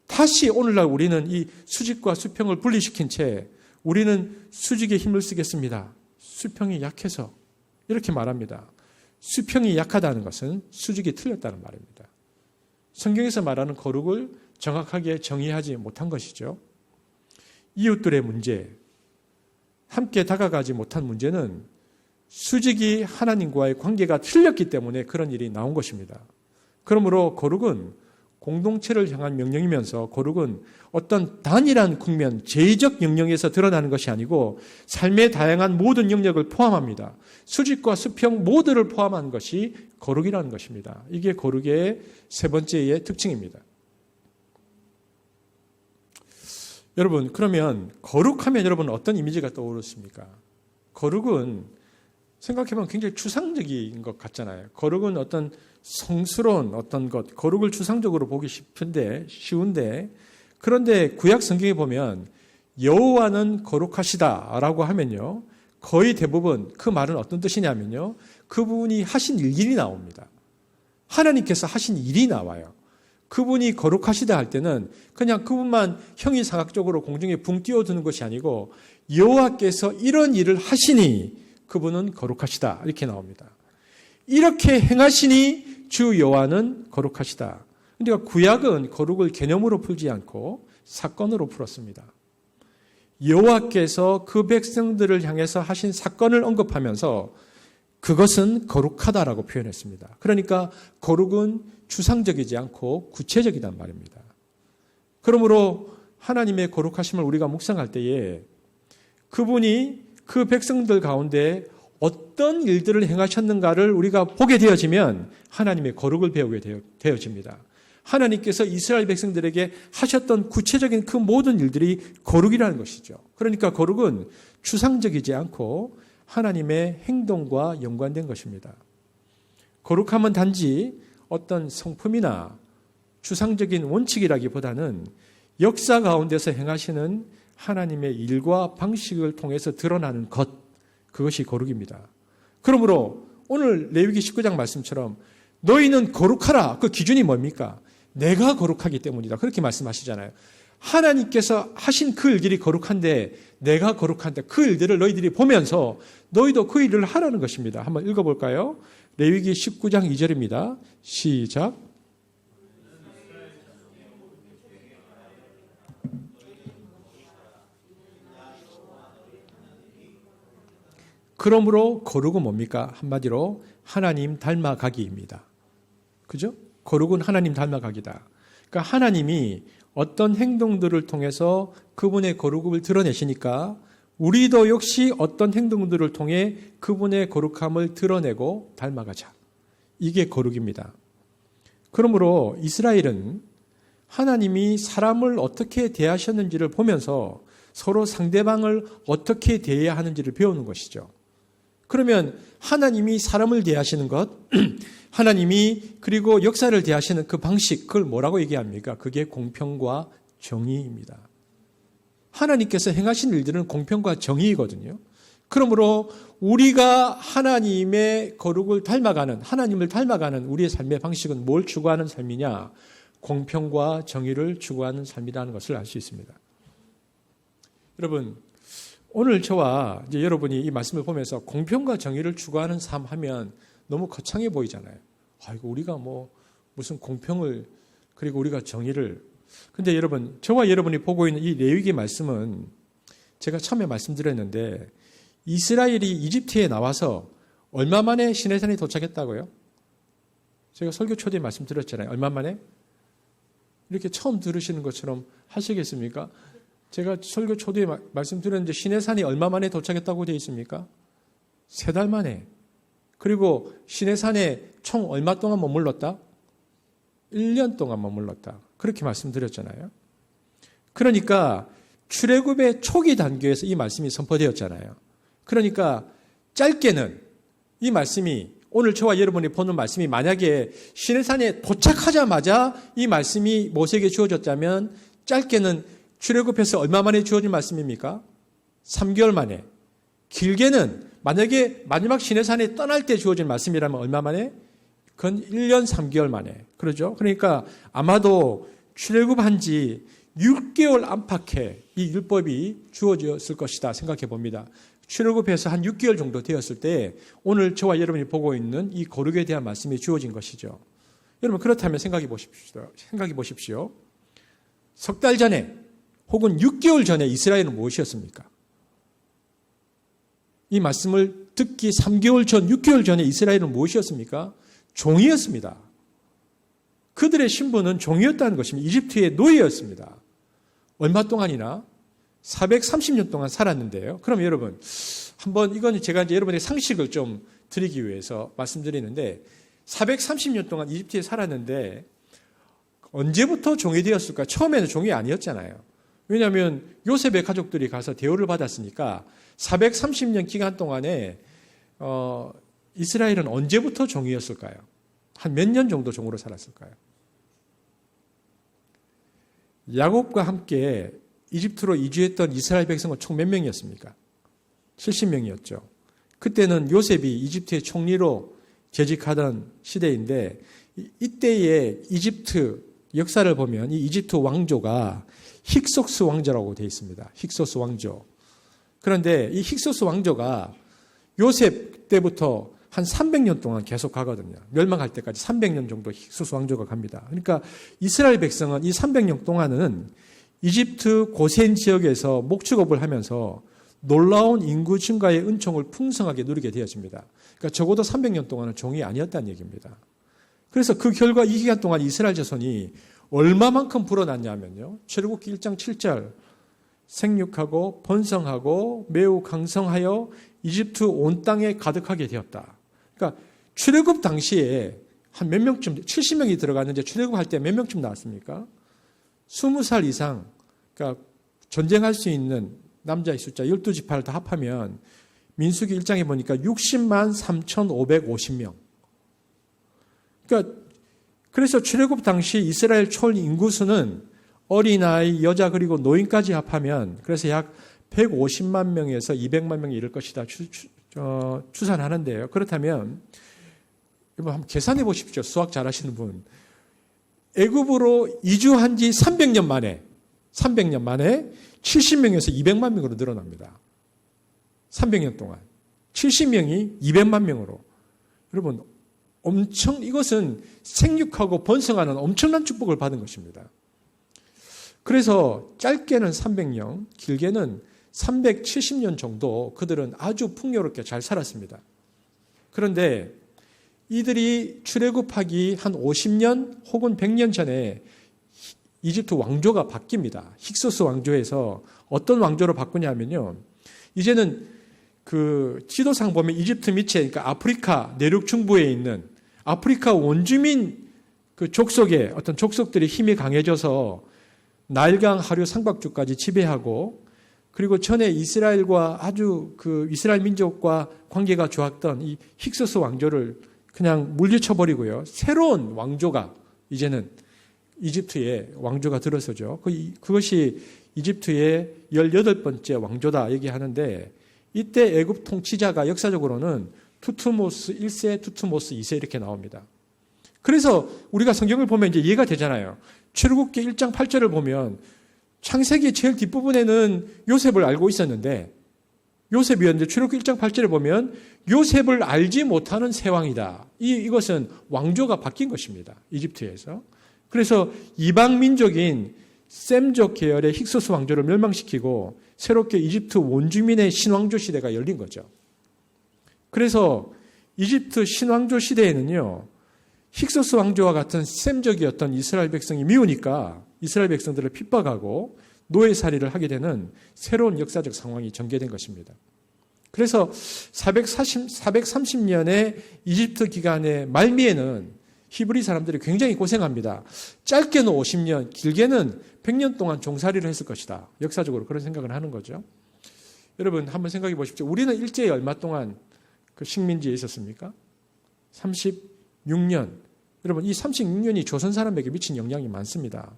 다시 오늘날 우리는 이 수직과 수평을 분리시킨 채 우리는 수직에 힘을 쓰겠습니다. 수평이 약해서 이렇게 말합니다. 수평이 약하다는 것은 수직이 틀렸다는 말입니다. 성경에서 말하는 거룩을 정확하게 정의하지 못한 것이죠. 이웃들의 문제, 함께 다가가지 못한 문제는 수직이 하나님과의 관계가 틀렸기 때문에 그런 일이 나온 것입니다. 그러므로 거룩은 공동체를 향한 명령이면서 거룩은 어떤 단일한 국면, 제의적 영역에서 드러나는 것이 아니고 삶의 다양한 모든 영역을 포함합니다. 수직과 수평 모두를 포함한 것이 거룩이라는 것입니다. 이게 거룩의 세 번째의 특징입니다. 여러분, 그러면 거룩하면 여러분 어떤 이미지가 떠오르십니까? 거룩은 생각해보면 굉장히 추상적인 것 같잖아요. 거룩은 어떤 성스러운 어떤 것, 거룩을 추상적으로 보기 쉬운데 그런데 구약 성경에 보면 여호와는 거룩하시다라고 하면요. 거의 대부분 그 말은 어떤 뜻이냐면요. 그분이 하신 일이 나옵니다. 하나님께서 하신 일이 나와요. 그분이 거룩하시다 할 때는 그냥 그분만 형이사각적으로 공중에 붕 띄워두는 것이 아니고 여호와께서 이런 일을 하시니 그분은 거룩하시다 이렇게 나옵니다. 이렇게 행하시니 주 여호와는 거룩하시다. 그러니까 구약은 거룩을 개념으로 풀지 않고 사건으로 풀었습니다. 여호와께서 그 백성들을 향해서 하신 사건을 언급하면서 그것은 거룩하다라고 표현했습니다. 그러니까 거룩은 추상적이지 않고 구체적이란 말입니다. 그러므로 하나님의 거룩하심을 우리가 묵상할 때에 그분이 그 백성들 가운데 어떤 일들을 행하셨는가를 우리가 보게 되어지면 하나님의 거룩을 배우게 되어집니다. 하나님께서 이스라엘 백성들에게 하셨던 구체적인 그 모든 일들이 거룩이라는 것이죠. 그러니까 거룩은 추상적이지 않고 하나님의 행동과 연관된 것입니다. 거룩함은 단지 어떤 성품이나 추상적인 원칙이라기보다는 역사 가운데서 행하시는 하나님의 일과 방식을 통해서 드러나는 것, 그것이 거룩입니다. 그러므로 오늘 레위기 19장 말씀처럼 너희는 거룩하라. 그 기준이 뭡니까? 내가 거룩하기 때문이다. 그렇게 말씀하시잖아요. 하나님께서 하신 그 일들이 거룩한데 내가 거룩한데 그 일들을 너희들이 보면서 너희도 그 일을 하라는 것입니다. 한번 읽어볼까요? 레위기 19장 2절입니다. 시작. 그러므로 거룩은 뭡니까? 한마디로 하나님 닮아가기입니다. 그죠? 거룩은 하나님 닮아가기다. 그러니까 하나님이 어떤 행동들을 통해서 그분의 거룩을 드러내시니까 우리도 역시 어떤 행동들을 통해 그분의 거룩함을 드러내고 닮아가자. 이게 거룩입니다. 그러므로 이스라엘은 하나님이 사람을 어떻게 대하셨는지를 보면서 서로 상대방을 어떻게 대해야 하는지를 배우는 것이죠. 그러면 하나님이 사람을 대하시는 것, 하나님이 그리고 역사를 대하시는 그 방식, 그걸 뭐라고 얘기합니까? 그게 공평과 정의입니다. 하나님께서 행하신 일들은 공평과 정의이거든요. 그러므로 우리가 하나님의 거룩을 닮아가는, 하나님을 닮아가는 우리의 삶의 방식은 뭘 추구하는 삶이냐? 공평과 정의를 추구하는 삶이라는 것을 알 수 있습니다. 여러분, 오늘 저와 이제 여러분이 이 말씀을 보면서 공평과 정의를 추구하는 삶 하면 너무 거창해 보이잖아요. 아이고, 우리가 무슨 공평을, 그리고 우리가 정의를. 근데 여러분, 저와 여러분이 보고 있는 이 레위기 말씀은 제가 처음에 말씀드렸는데 이스라엘이 이집트에 나와서 얼마 만에 시내산에 도착했다고요? 제가 설교 초대에 말씀드렸잖아요. 얼마 만에? 이렇게 처음 들으시는 것처럼 하시겠습니까? 제가 설교 초대에 말씀드렸는데 시내산이 얼마 만에 도착했다고 되어 있습니까? 3달 만에. 그리고 시내산에 총 얼마 동안 머물렀다? 1년 동안 머물렀다. 그렇게 말씀드렸잖아요. 그러니까 출애굽의 초기 단계에서 이 말씀이 선포되었잖아요. 그러니까 짧게는 이 말씀이 오늘 저와 여러분이 보는 말씀이 만약에 시내산에 도착하자마자 이 말씀이 모세에게 주어졌다면 짧게는 출애굽해서 얼마 만에 주어진 말씀입니까? 3개월 만에. 길게는 만약에 마지막 시내산에 떠날 때 주어진 말씀이라면 얼마 만에? 그건 1년 3개월 만에. 그러죠? 그러니까 아마도 출애굽한 지 6개월 안팎에 이 율법이 주어졌을 것이다 생각해 봅니다. 출애굽해서 한 6개월 정도 되었을 때 오늘 저와 여러분이 보고 있는 이 거룩에 대한 말씀이 주어진 것이죠. 여러분 그렇다면 생각해 보십시오. 석 달 전에 혹은 6개월 전에 이스라엘은 무엇이었습니까? 이 말씀을 듣기 3개월 전, 6개월 전에 이스라엘은 무엇이었습니까? 종이었습니다. 그들의 신분은 종이었다는 것입니다. 이집트의 노예였습니다. 얼마 동안이나? 430년 동안 살았는데요. 그럼 여러분, 한번 이건 제가 이제 여러분의 상식을 좀 드리기 위해서 말씀드리는데 430년 동안 이집트에 살았는데 언제부터 종이 되었을까? 처음에는 종이 아니었잖아요. 왜냐하면 요셉의 가족들이 가서 대우를 받았으니까 430년 기간 동안에 이스라엘은 언제부터 종이었을까요? 한 몇 년 정도 종으로 살았을까요? 야곱과 함께 이집트로 이주했던 이스라엘 백성은 총 몇 명이었습니까? 70명이었죠. 그때는 요셉이 이집트의 총리로 재직하던 시대인데 이때의 이집트 역사를 보면 이 이집트 왕조가 힉소스 왕조라고 되어 있습니다. 힉소스 왕조. 그런데 이 힉소스 왕조가 요셉 때부터 한 300년 동안 계속 가거든요. 멸망할 때까지 300년 정도 힉소스 왕조가 갑니다. 그러니까 이스라엘 백성은 이 300년 동안은 이집트 고센 지역에서 목축업을 하면서 놀라운 인구 증가의 은총을 풍성하게 누리게 되었습니다. 그러니까 적어도 300년 동안은 종이 아니었다는 얘기입니다. 그래서 그 결과 이 기간 동안 이스라엘 자손이 얼마만큼 불어났냐면요. 출애굽기 1장 7절 생육하고 번성하고 매우 강성하여 이집트 온 땅에 가득하게 되었다. 그러니까 출애굽 당시에 한 몇 명쯤 70명이 들어갔는데 출애굽할 때 몇 명쯤 나왔습니까? 20살 이상 그러니까 전쟁할 수 있는 남자의 숫자 12지파를 다 합하면 민수기 1장에 보니까 60만 3,550명. 그러니까 그래서 출애굽 당시 이스라엘 총 인구수는 어린아이, 여자 그리고 노인까지 합하면 그래서 약 150만 명에서 200만 명이 이를 것이다 추산하는데요. 그렇다면 한번 계산해 보십시오. 수학 잘하시는 분. 애굽으로 이주한 지 300년 만에 70명에서 200만 명으로 늘어납니다. 300년 동안. 70명이 200만 명으로. 여러분, 이것은 생육하고 번성하는 엄청난 축복을 받은 것입니다. 그래서 짧게는 300년, 길게는 370년 정도 그들은 아주 풍요롭게 잘 살았습니다. 그런데 이들이 출애굽하기 한 50년 혹은 100년 전에 이집트 왕조가 바뀝니다. 힉소스 왕조에서 어떤 왕조로 바꾸냐면요. 이제는 그 지도상 보면 이집트 밑에 그러니까 아프리카 내륙 중부에 있는 아프리카 원주민 그 족속의 어떤 족속들이 힘이 강해져서 나일강 하류 상박주까지 지배하고 그리고 전에 이스라엘과 아주 그 이스라엘 민족과 관계가 좋았던 이 힉소스 왕조를 그냥 물리쳐버리고요. 새로운 왕조가 이제는 이집트의 왕조가 들어서죠. 그것이 이집트의 18번째 왕조다 얘기하는데 이때 애굽 통치자가 역사적으로는 투트모스 1세, 투트모스 2세 이렇게 나옵니다. 그래서 우리가 성경을 보면 이제 이해가 되잖아요. 출애굽기 1장 8절을 보면 창세기 제일 뒷부분에는 요셉을 알고 있었는데 요셉이었는데 출애굽기 1장 8절에 보면 요셉을 알지 못하는 새 왕이다. 이것은 왕조가 바뀐 것입니다. 이집트에서. 그래서 이방 민족인 셈족 계열의 힉소스 왕조를 멸망시키고 새롭게 이집트 원주민의 신왕조 시대가 열린 거죠. 그래서 이집트 신왕조 시대에는요. 힉소스 왕조와 같은 셈족이었던 이스라엘 백성이 미우니까 이스라엘 백성들을 핍박하고 노예살이를 하게 되는 새로운 역사적 상황이 전개된 것입니다. 그래서 430년의 이집트 기간의 말미에는 히브리 사람들이 굉장히 고생합니다. 짧게는 50년, 길게는 100년 동안 종살이를 했을 것이다. 역사적으로 그런 생각을 하는 거죠. 여러분 한번 생각해 보십시오. 우리는 일제히 얼마 동안 그 식민지에 있었습니까? 36년. 여러분 이 36년이 조선 사람에게 미친 영향이 많습니다.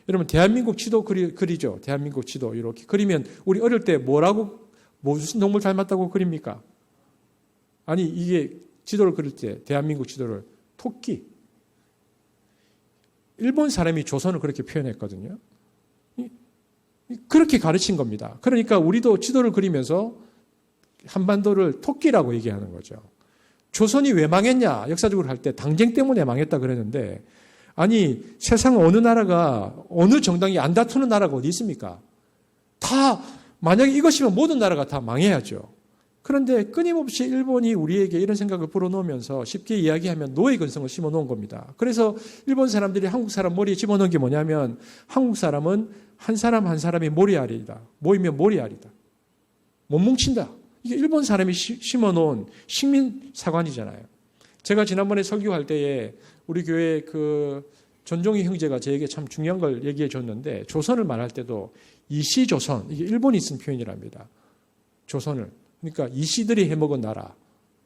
여러분 대한민국 지도 그리죠. 대한민국 지도 이렇게 그리면 우리 어릴 때 무슨 동물 닮았다고 그립니까? 아니 이게 지도를 그릴 때 대한민국 지도를 토끼. 일본 사람이 조선을 그렇게 표현했거든요. 그렇게 가르친 겁니다. 그러니까 우리도 지도를 그리면서 한반도를 토끼라고 얘기하는 거죠. 조선이 왜 망했냐? 역사적으로 할 때 당쟁 때문에 망했다 그랬는데, 아니 세상 어느 나라가, 어느 정당이 안 다투는 나라가 어디 있습니까? 다 만약에 이것이면 모든 나라가 다 망해야죠. 그런데 끊임없이 일본이 우리에게 이런 생각을 불어넣으면서 쉽게 이야기하면 노예 근성을 심어놓은 겁니다. 그래서 일본 사람들이 한국 사람 머리에 집어넣은 게 뭐냐면, 한국 사람은 한 사람 한 사람이 모리알이다. 모이면 모리알이다. 못 뭉친다. 이게 일본 사람이 심어놓은 식민사관이잖아요. 제가 지난번에 설교할 때에 우리 교회 그 전종희 형제가 저에게 참 중요한 걸 얘기해 줬는데, 조선을 말할 때도 이시조선, 이게 일본이 쓴 표현이랍니다. 조선을. 그러니까 이시들이 해먹은 나라.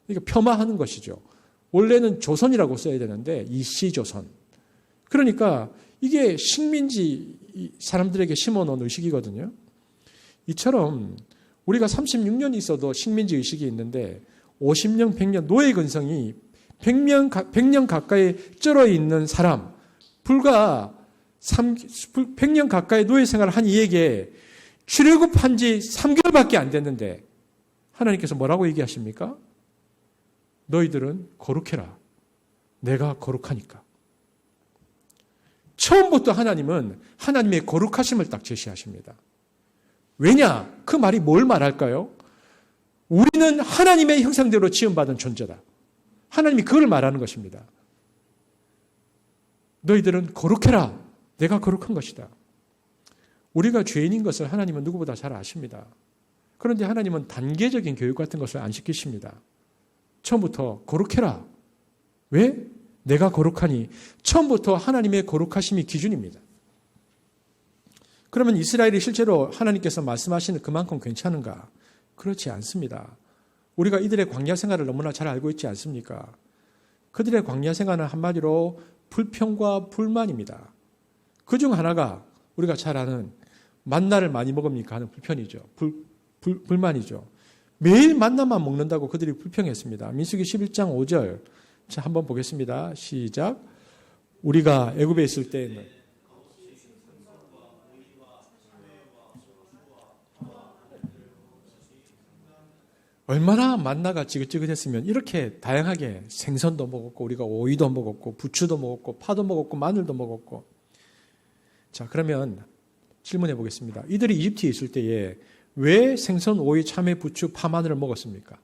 그러니까 폄하하는 것이죠. 원래는 조선이라고 써야 되는데 이시조선. 그러니까 이게 식민지 사람들에게 심어놓은 의식이거든요. 이처럼 우리가 36년 있어도 식민지 의식이 있는데 50년, 100년 노예 근성이 100년 가까이 쩔어 있는 사람, 불과 100년 가까이 노예 생활을 한 이에게 출애굽한 지 3개월밖에 안 됐는데 하나님께서 뭐라고 얘기하십니까? 너희들은 거룩해라. 내가 거룩하니까. 처음부터 하나님은 하나님의 거룩하심을 딱 제시하십니다. 왜냐? 그 말이 뭘 말할까요? 우리는 하나님의 형상대로 지음받은 존재다. 하나님이 그걸 말하는 것입니다. 너희들은 거룩해라. 내가 거룩한 것이다. 우리가 죄인인 것을 하나님은 누구보다 잘 아십니다. 그런데 하나님은 단계적인 교육 같은 것을 안 시키십니다. 처음부터 거룩해라. 왜? 내가 거룩하니. 처음부터 하나님의 거룩하심이 기준입니다. 그러면 이스라엘이 실제로 하나님께서 말씀하시는 그만큼 괜찮은가? 그렇지 않습니다. 우리가 이들의 광야 생활을 너무나 잘 알고 있지 않습니까? 그들의 광야 생활은 한마디로 불평과 불만입니다. 그중 하나가 우리가 잘 아는 만나를 많이 먹읍니까 하는 불편이죠. 불만이죠. 매일 만나만 먹는다고 그들이 불평했습니다. 민수기 11장 5절. 자, 한번 보겠습니다. 시작. 우리가 애굽에 있을 때에는 얼마나 만나가 지긋지긋했으면 이렇게 다양하게 생선도 먹었고, 우리가 오이도 먹었고, 부추도 먹었고, 파도 먹었고, 마늘도 먹었고. 자, 그러면 질문해 보겠습니다. 이들이 이집트에 있을 때에 왜 생선, 오이, 참외, 부추, 파, 마늘을 먹었습니까?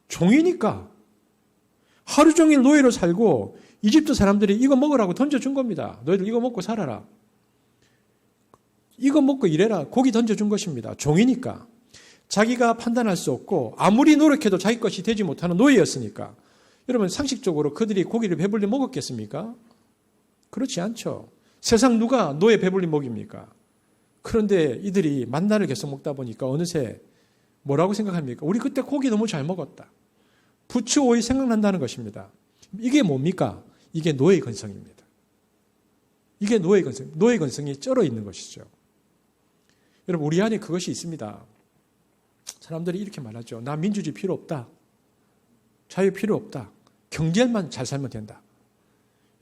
종이니까. 하루 종일 노예로 살고 이집트 사람들이 이거 먹으라고 던져준 겁니다. 너희들 이거 먹고 살아라. 이거 먹고 일해라. 고기 던져준 것입니다. 종이니까. 자기가 판단할 수 없고 아무리 노력해도 자기 것이 되지 못하는 노예였으니까. 여러분 상식적으로 그들이 고기를 배불리 먹었겠습니까? 그렇지 않죠. 세상 누가 노예 배불리 먹입니까? 그런데 이들이 만나를 계속 먹다 보니까 어느새 뭐라고 생각합니까? 우리 그때 고기 너무 잘 먹었다. 부추, 오이 생각난다는 것입니다. 이게 뭡니까? 이게 노예 근성입니다. 이게 노예 근성. 노예 근성이 쩔어 있는 것이죠. 여러분 우리 안에 그것이 있습니다. 사람들이 이렇게 말하죠. 나 민주주의 필요 없다. 자유 필요 없다. 경제만 잘 살면 된다.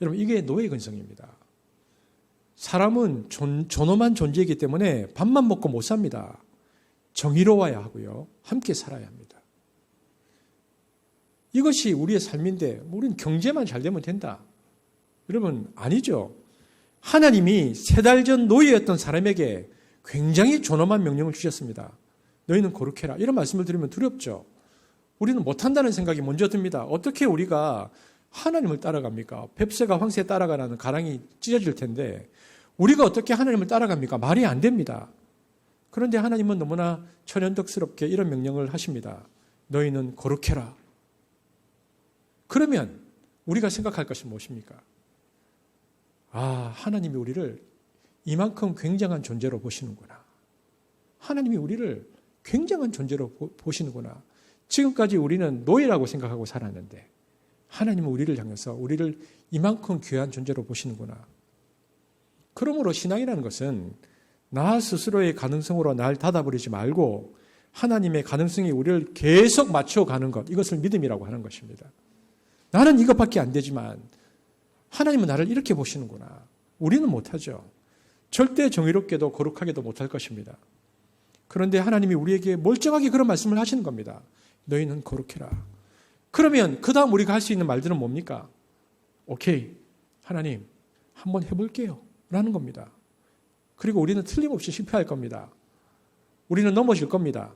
여러분 이게 노예 근성입니다. 사람은 존엄한 존재이기 때문에 밥만 먹고 못 삽니다. 정의로워야 하고요. 함께 살아야 합니다. 이것이 우리의 삶인데 우리는 경제만 잘 되면 된다. 여러분 아니죠. 하나님이 3달 전 노예였던 사람에게 굉장히 존엄한 명령을 주셨습니다. 너희는 거룩해라. 이런 말씀을 들으면 두렵죠. 우리는 못한다는 생각이 먼저 듭니다. 어떻게 우리가 하나님을 따라갑니까? 뱁새가 황새 따라가라는 가랑이 찢어질 텐데 우리가 어떻게 하나님을 따라갑니까? 말이 안 됩니다. 그런데 하나님은 너무나 천연덕스럽게 이런 명령을 하십니다. 너희는 거룩해라. 그러면 우리가 생각할 것이 무엇입니까? 아, 하나님이 우리를 이만큼 굉장한 존재로 보시는구나. 하나님이 우리를 굉장한 존재로 보시는구나. 지금까지 우리는 노예라고 생각하고 살았는데 하나님은 우리를 향해서 우리를 이만큼 귀한 존재로 보시는구나. 그러므로 신앙이라는 것은 나 스스로의 가능성으로 날 닫아버리지 말고 하나님의 가능성이 우리를 계속 맞춰가는 것, 이것을 믿음이라고 하는 것입니다. 나는 이것밖에 안 되지만 하나님은 나를 이렇게 보시는구나. 우리는 못하죠. 절대 정의롭게도 거룩하게도 못할 것입니다. 그런데 하나님이 우리에게 멀쩡하게 그런 말씀을 하시는 겁니다. 너희는 거룩해라. 그러면 그 다음 우리가 할 수 있는 말들은 뭡니까? 오케이, 하나님 한번 해볼게요 라는 겁니다. 그리고 우리는 틀림없이 실패할 겁니다. 우리는 넘어질 겁니다.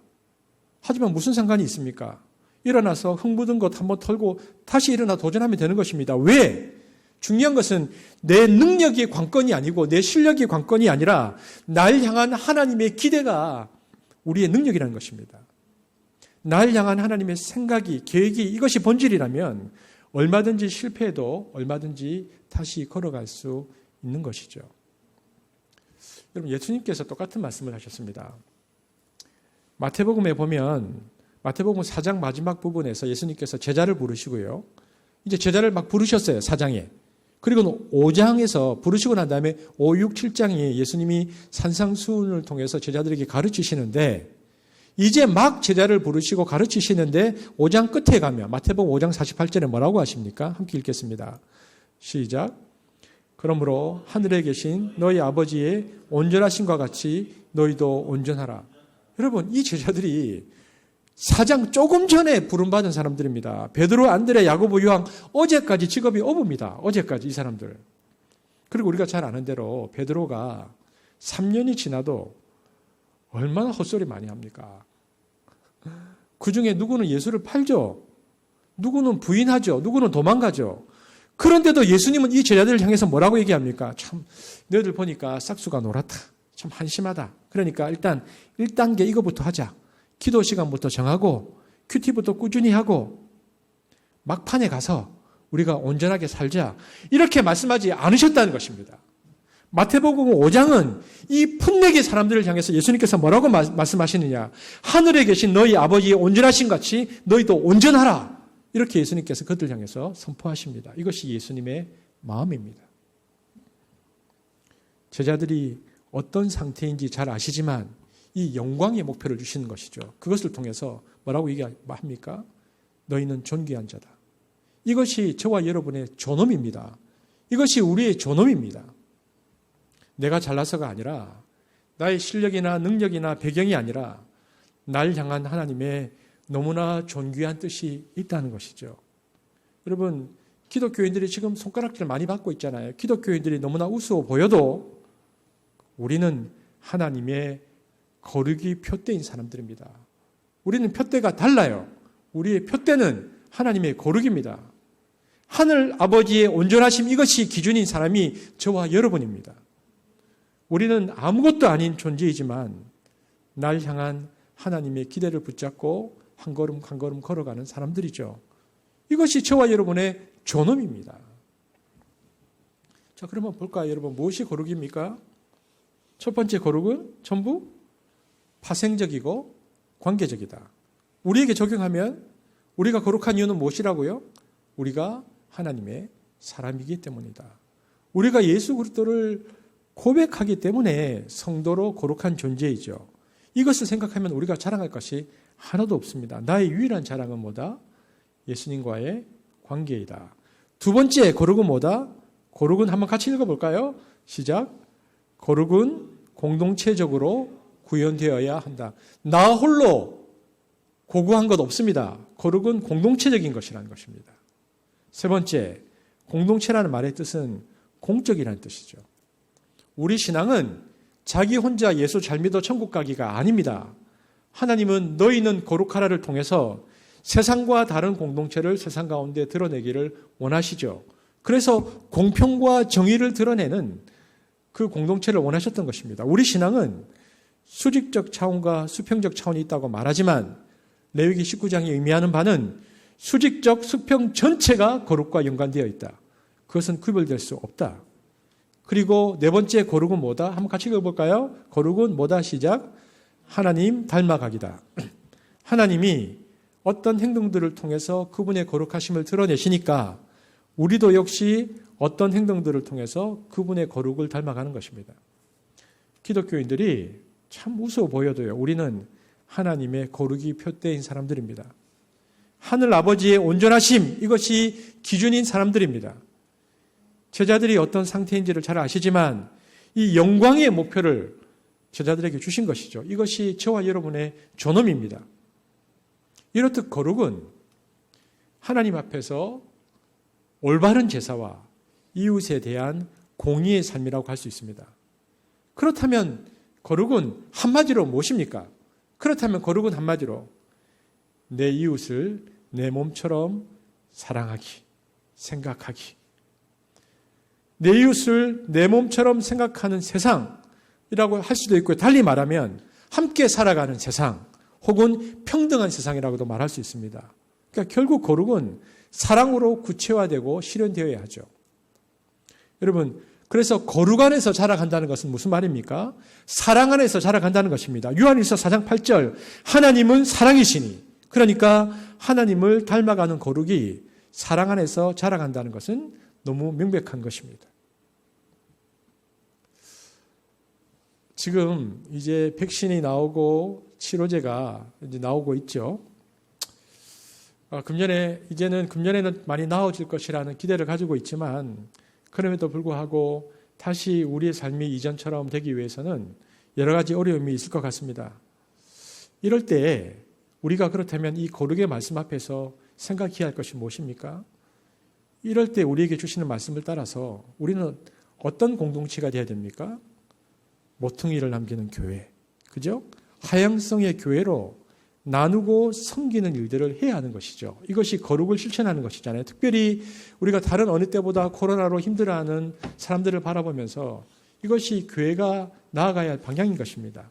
하지만 무슨 상관이 있습니까? 일어나서 흥 묻은 것 한번 털고 다시 일어나 도전하면 되는 것입니다. 왜? 중요한 것은 내 능력이 관건이 아니고 내 실력이 관건이 아니라 날 향한 하나님의 기대가 우리의 능력이라는 것입니다. 날 향한 하나님의 생각이, 계획이 이것이 본질이라면 얼마든지 실패해도 얼마든지 다시 걸어갈 수 있는 것이죠. 여러분, 예수님께서 똑같은 말씀을 하셨습니다. 마태복음에 보면 마태복음 4장 마지막 부분에서 예수님께서 제자를 부르시고요. 이제 제자를 막 부르셨어요. 4장에. 그리고 5장에서 부르시고 난 다음에 5, 6, 7장이 예수님이 산상수훈을 통해서 제자들에게 가르치시는데 이제 막 제자를 부르시고 가르치시는데 5장 끝에 가면 마태복음 5장 48절에 뭐라고 하십니까? 함께 읽겠습니다. 시작. 그러므로 하늘에 계신 너희 아버지의 온전하심과 같이 너희도 온전하라. 여러분, 이 제자들이 4장 조금 전에 부름받은 사람들입니다. 베드로, 안드레, 야고보, 요한, 어제까지 직업이 어부입니다. 어제까지 이 사람들. 그리고 우리가 잘 아는 대로 베드로가 3년이 지나도 얼마나 헛소리 많이 합니까? 그 중에 누구는 예수를 팔죠. 누구는 부인하죠. 누구는 도망가죠. 그런데도 예수님은 이 제자들을 향해서 뭐라고 얘기합니까? 참 너희들 보니까 싹수가 노랗다. 참 한심하다. 그러니까 일단 1단계 이거부터 하자. 기도 시간부터 정하고 큐티부터 꾸준히 하고 막판에 가서 우리가 온전하게 살자. 이렇게 말씀하지 않으셨다는 것입니다. 마태복음 5장은 이 풋내기 사람들을 향해서 예수님께서 뭐라고 말씀하시느냐. 하늘에 계신 너희 아버지의 온전하신 같이 너희도 온전하라. 이렇게 예수님께서 그들을 향해서 선포하십니다. 이것이 예수님의 마음입니다. 제자들이 어떤 상태인지 잘 아시지만 이 영광의 목표를 주시는 것이죠. 그것을 통해서 뭐라고 얘기합니까? 너희는 존귀한 자다. 이것이 저와 여러분의 존엄입니다. 이것이 우리의 존엄입니다. 내가 잘나서가 아니라 나의 실력이나 능력이나 배경이 아니라 날 향한 하나님의 너무나 존귀한 뜻이 있다는 것이죠. 여러분, 기독교인들이 지금 손가락질을 많이 받고 있잖아요. 기독교인들이 너무나 우스워 보여도 우리는 하나님의 거룩이 표대인 사람들입니다. 우리는 표대가 달라요. 우리의 표대는 하나님의 거룩입니다. 하늘 아버지의 온전하심, 이것이 기준인 사람이 저와 여러분입니다. 우리는 아무것도 아닌 존재이지만 날 향한 하나님의 기대를 붙잡고 한 걸음 한 걸음 걸어가는 사람들이죠. 이것이 저와 여러분의 존엄입니다. 자, 그러면 볼까요, 여러분? 무엇이 거룩입니까? 첫 번째 거룩은 전부 파생적이고 관계적이다. 우리에게 적용하면 우리가 거룩한 이유는 무엇이라고요? 우리가 하나님의 사람이기 때문이다. 우리가 예수 그리스도를 고백하기 때문에 성도로 거룩한 존재이죠. 이것을 생각하면 우리가 자랑할 것이 하나도 없습니다. 나의 유일한 자랑은 뭐다? 예수님과의 관계이다. 두 번째 거룩은 뭐다? 거룩은 한번 같이 읽어볼까요? 시작. 거룩은 공동체적으로 구현되어야 한다. 나 홀로 고고한 것 없습니다. 거룩은 공동체적인 것이라는 것입니다. 세 번째, 공동체라는 말의 뜻은 공적이라는 뜻이죠. 우리 신앙은 자기 혼자 예수 잘 믿어 천국 가기가 아닙니다. 하나님은 너희는 거룩하라를 통해서 세상과 다른 공동체를 세상 가운데 드러내기를 원하시죠. 그래서 공평과 정의를 드러내는 그 공동체를 원하셨던 것입니다. 우리 신앙은 수직적 차원과 수평적 차원이 있다고 말하지만 레위기 19장이 의미하는 바는 수직적 수평 전체가 거룩과 연관되어 있다. 그것은 구별될 수 없다. 그리고 네 번째 거룩은 뭐다? 한번 같이 읽어볼까요? 거룩은 뭐다? 시작. 하나님 닮아가기다. 하나님이 어떤 행동들을 통해서 그분의 거룩하심을 드러내시니까 우리도 역시 어떤 행동들을 통해서 그분의 거룩을 닮아가는 것입니다. 기독교인들이 참 우스워 보여도요, 우리는 하나님의 거룩이 표대인 사람들입니다. 하늘 아버지의 온전하심, 이것이 기준인 사람들입니다. 제자들이 어떤 상태인지를 잘 아시지만 이 영광의 목표를 제자들에게 주신 것이죠. 이것이 저와 여러분의 존엄입니다. 이렇듯 거룩은 하나님 앞에서 올바른 제사와 이웃에 대한 공의의 삶이라고 할 수 있습니다. 그렇다면 거룩은 한마디로 무엇입니까? 그렇다면 거룩은 한마디로 내 이웃을 내 몸처럼 사랑하기, 생각하기. 내 이웃을 내 몸처럼 생각하는 세상이라고 할 수도 있고요. 달리 말하면 함께 살아가는 세상 혹은 평등한 세상이라고도 말할 수 있습니다. 그러니까 결국 거룩은 사랑으로 구체화되고 실현되어야 하죠. 여러분, 그래서 거룩 안에서 자라간다는 것은 무슨 말입니까? 사랑 안에서 자라간다는 것입니다. 요한일서 4장 8절 하나님은 사랑이시니, 그러니까 하나님을 닮아가는 거룩이 사랑 안에서 자라간다는 것은 너무 명백한 것입니다. 지금 이제 백신이 나오고 치료제가 이제 나오고 있죠. 금년에는 많이 나아질 것이라는 기대를 가지고 있지만, 그럼에도 불구하고 다시 우리의 삶이 이전처럼 되기 위해서는 여러 가지 어려움이 있을 것 같습니다. 이럴 때 우리가 그렇다면 이 거룩의 말씀 앞에서 생각해야 할 것이 무엇입니까? 이럴 때 우리에게 주시는 말씀을 따라서 우리는 어떤 공동체가 되어야 됩니까? 모퉁이를 남기는 교회, 그죠? 하향성의 교회로 나누고 섬기는 일들을 해야 하는 것이죠. 이것이 거룩을 실천하는 것이잖아요. 특별히 우리가 다른 어느 때보다 코로나로 힘들어하는 사람들을 바라보면서 이것이 교회가 나아가야 할 방향인 것입니다.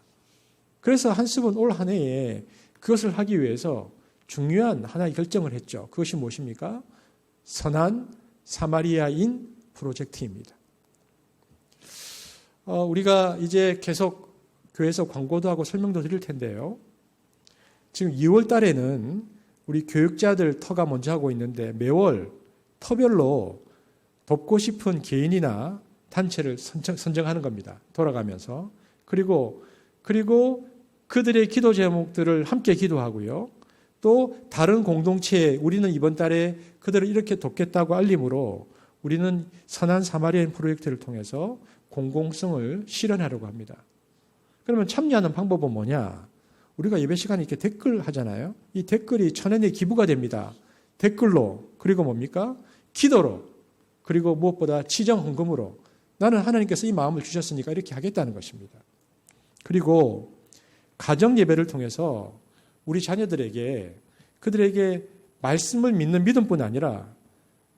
그래서 한습은 올 한 해에 그것을 하기 위해서 중요한 하나의 결정을 했죠. 그것이 무엇입니까? 선한 사마리아인 프로젝트입니다. 우리가 이제 계속 교회에서 광고도 하고 설명도 드릴 텐데요. 지금 2월 달에는 우리 교육자들 터가 먼저 하고 있는데 매월 터별로 돕고 싶은 개인이나 단체를 선정하는 겁니다. 돌아가면서. 그리고 그들의 기도 제목들을 함께 기도하고요. 또 다른 공동체에 우리는 이번 달에 그들을 이렇게 돕겠다고 알림으로 우리는 선한 사마리아인 프로젝트를 통해서 공공성을 실현하려고 합니다. 그러면 참여하는 방법은 뭐냐? 우리가 예배 시간에 이렇게 댓글 하잖아요. 이 댓글이 천연의 기부가 됩니다. 댓글로, 그리고 뭡니까? 기도로, 그리고 무엇보다 지정 헌금으로 나는 하나님께서 이 마음을 주셨으니까 이렇게 하겠다는 것입니다. 그리고 가정 예배를 통해서 우리 자녀들에게 그들에게 말씀을 믿는 믿음뿐 아니라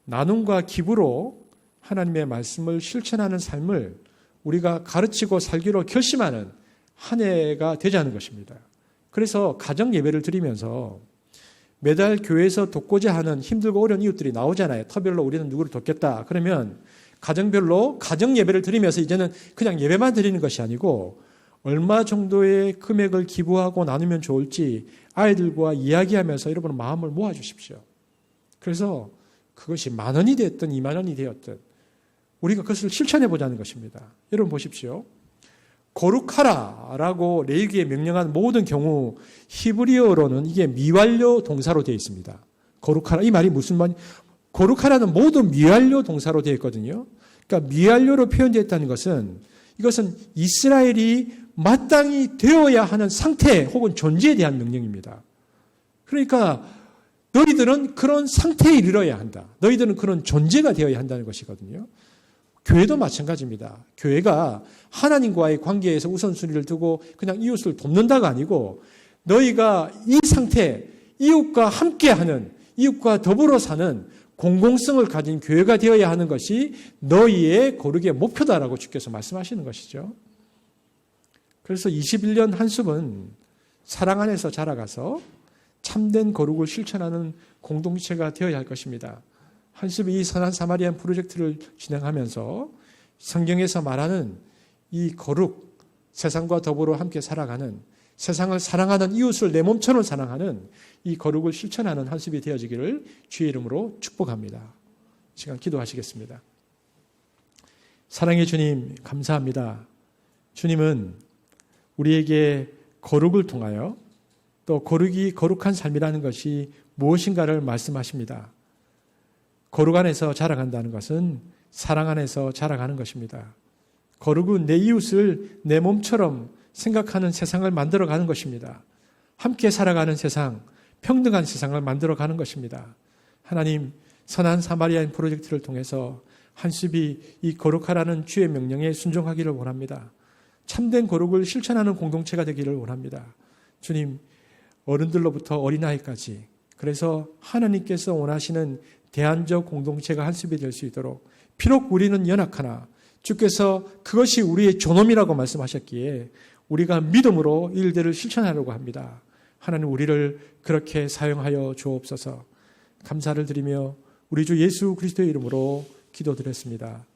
나눔과 기부로 하나님의 말씀을 실천하는 삶을 우리가 가르치고 살기로 결심하는 한 해가 되자는 것입니다. 그래서 가정 예배를 드리면서 매달 교회에서 돕고자 하는 힘들고 어려운 이웃들이 나오잖아요. 터별로 우리는 누구를 돕겠다. 그러면 가정별로 가정 예배를 드리면서 이제는 그냥 예배만 드리는 것이 아니고 얼마 정도의 금액을 기부하고 나누면 좋을지 아이들과 이야기하면서 여러분 마음을 모아주십시오. 그래서 그것이 10,000원이 되었든 20,000원이 되었든 우리가 그것을 실천해 보자는 것입니다. 여러분 보십시오. 거룩하라라고 레위기에 명령한 모든 경우 히브리어로는 이게 미완료 동사로 되어 있습니다. 거룩하라 이 말이 무슨 말? 거룩하라는 모든 미완료 동사로 되어 있거든요. 그러니까 미완료로 표현되었다는 것은 이것은 이스라엘이 마땅히 되어야 하는 상태 혹은 존재에 대한 명령입니다. 그러니까 너희들은 그런 상태에 이르러야 한다. 너희들은 그런 존재가 되어야 한다는 것이거든요. 교회도 마찬가지입니다. 교회가 하나님과의 관계에서 우선순위를 두고 그냥 이웃을 돕는다가 아니고 너희가 이 상태, 이웃과 함께하는, 이웃과 더불어 사는 공공성을 가진 교회가 되어야 하는 것이 너희의 거룩의 목표다라고 주께서 말씀하시는 것이죠. 그래서 21년 한숲은 사랑 안에서 자라가서 참된 거룩을 실천하는 공동체가 되어야 할 것입니다. 한숲이 이 선한 사마리안 프로젝트를 진행하면서 성경에서 말하는 이 거룩, 세상과 더불어 함께 살아가는, 세상을 사랑하는 이웃을 내 몸처럼 사랑하는 이 거룩을 실천하는 한숲이 되어지기를 주의 이름으로 축복합니다. 시간 기도하시겠습니다. 사랑의 주님 감사합니다. 주님은 우리에게 거룩을 통하여 또 거룩이 거룩한 삶이라는 것이 무엇인가를 말씀하십니다. 거룩 안에서 자라간다는 것은 사랑 안에서 자라가는 것입니다. 거룩은 내 이웃을 내 몸처럼 생각하는 세상을 만들어가는 것입니다. 함께 살아가는 세상, 평등한 세상을 만들어가는 것입니다. 하나님, 선한 사마리아인 프로젝트를 통해서 한습이 이 거룩하라는 주의 명령에 순종하기를 원합니다. 참된 거룩을 실천하는 공동체가 되기를 원합니다. 주님, 어른들로부터 어린아이까지, 그래서 하나님께서 원하시는 대안적 공동체가 한습이 될 수 있도록, 비록 우리는 연약하나 주께서 그것이 우리의 존엄이라고 말씀하셨기에 우리가 믿음으로 이 일들을 실천하려고 합니다. 하나님, 우리를 그렇게 사용하여 주옵소서. 감사를 드리며 우리 주 예수 그리스도의 이름으로 기도드렸습니다.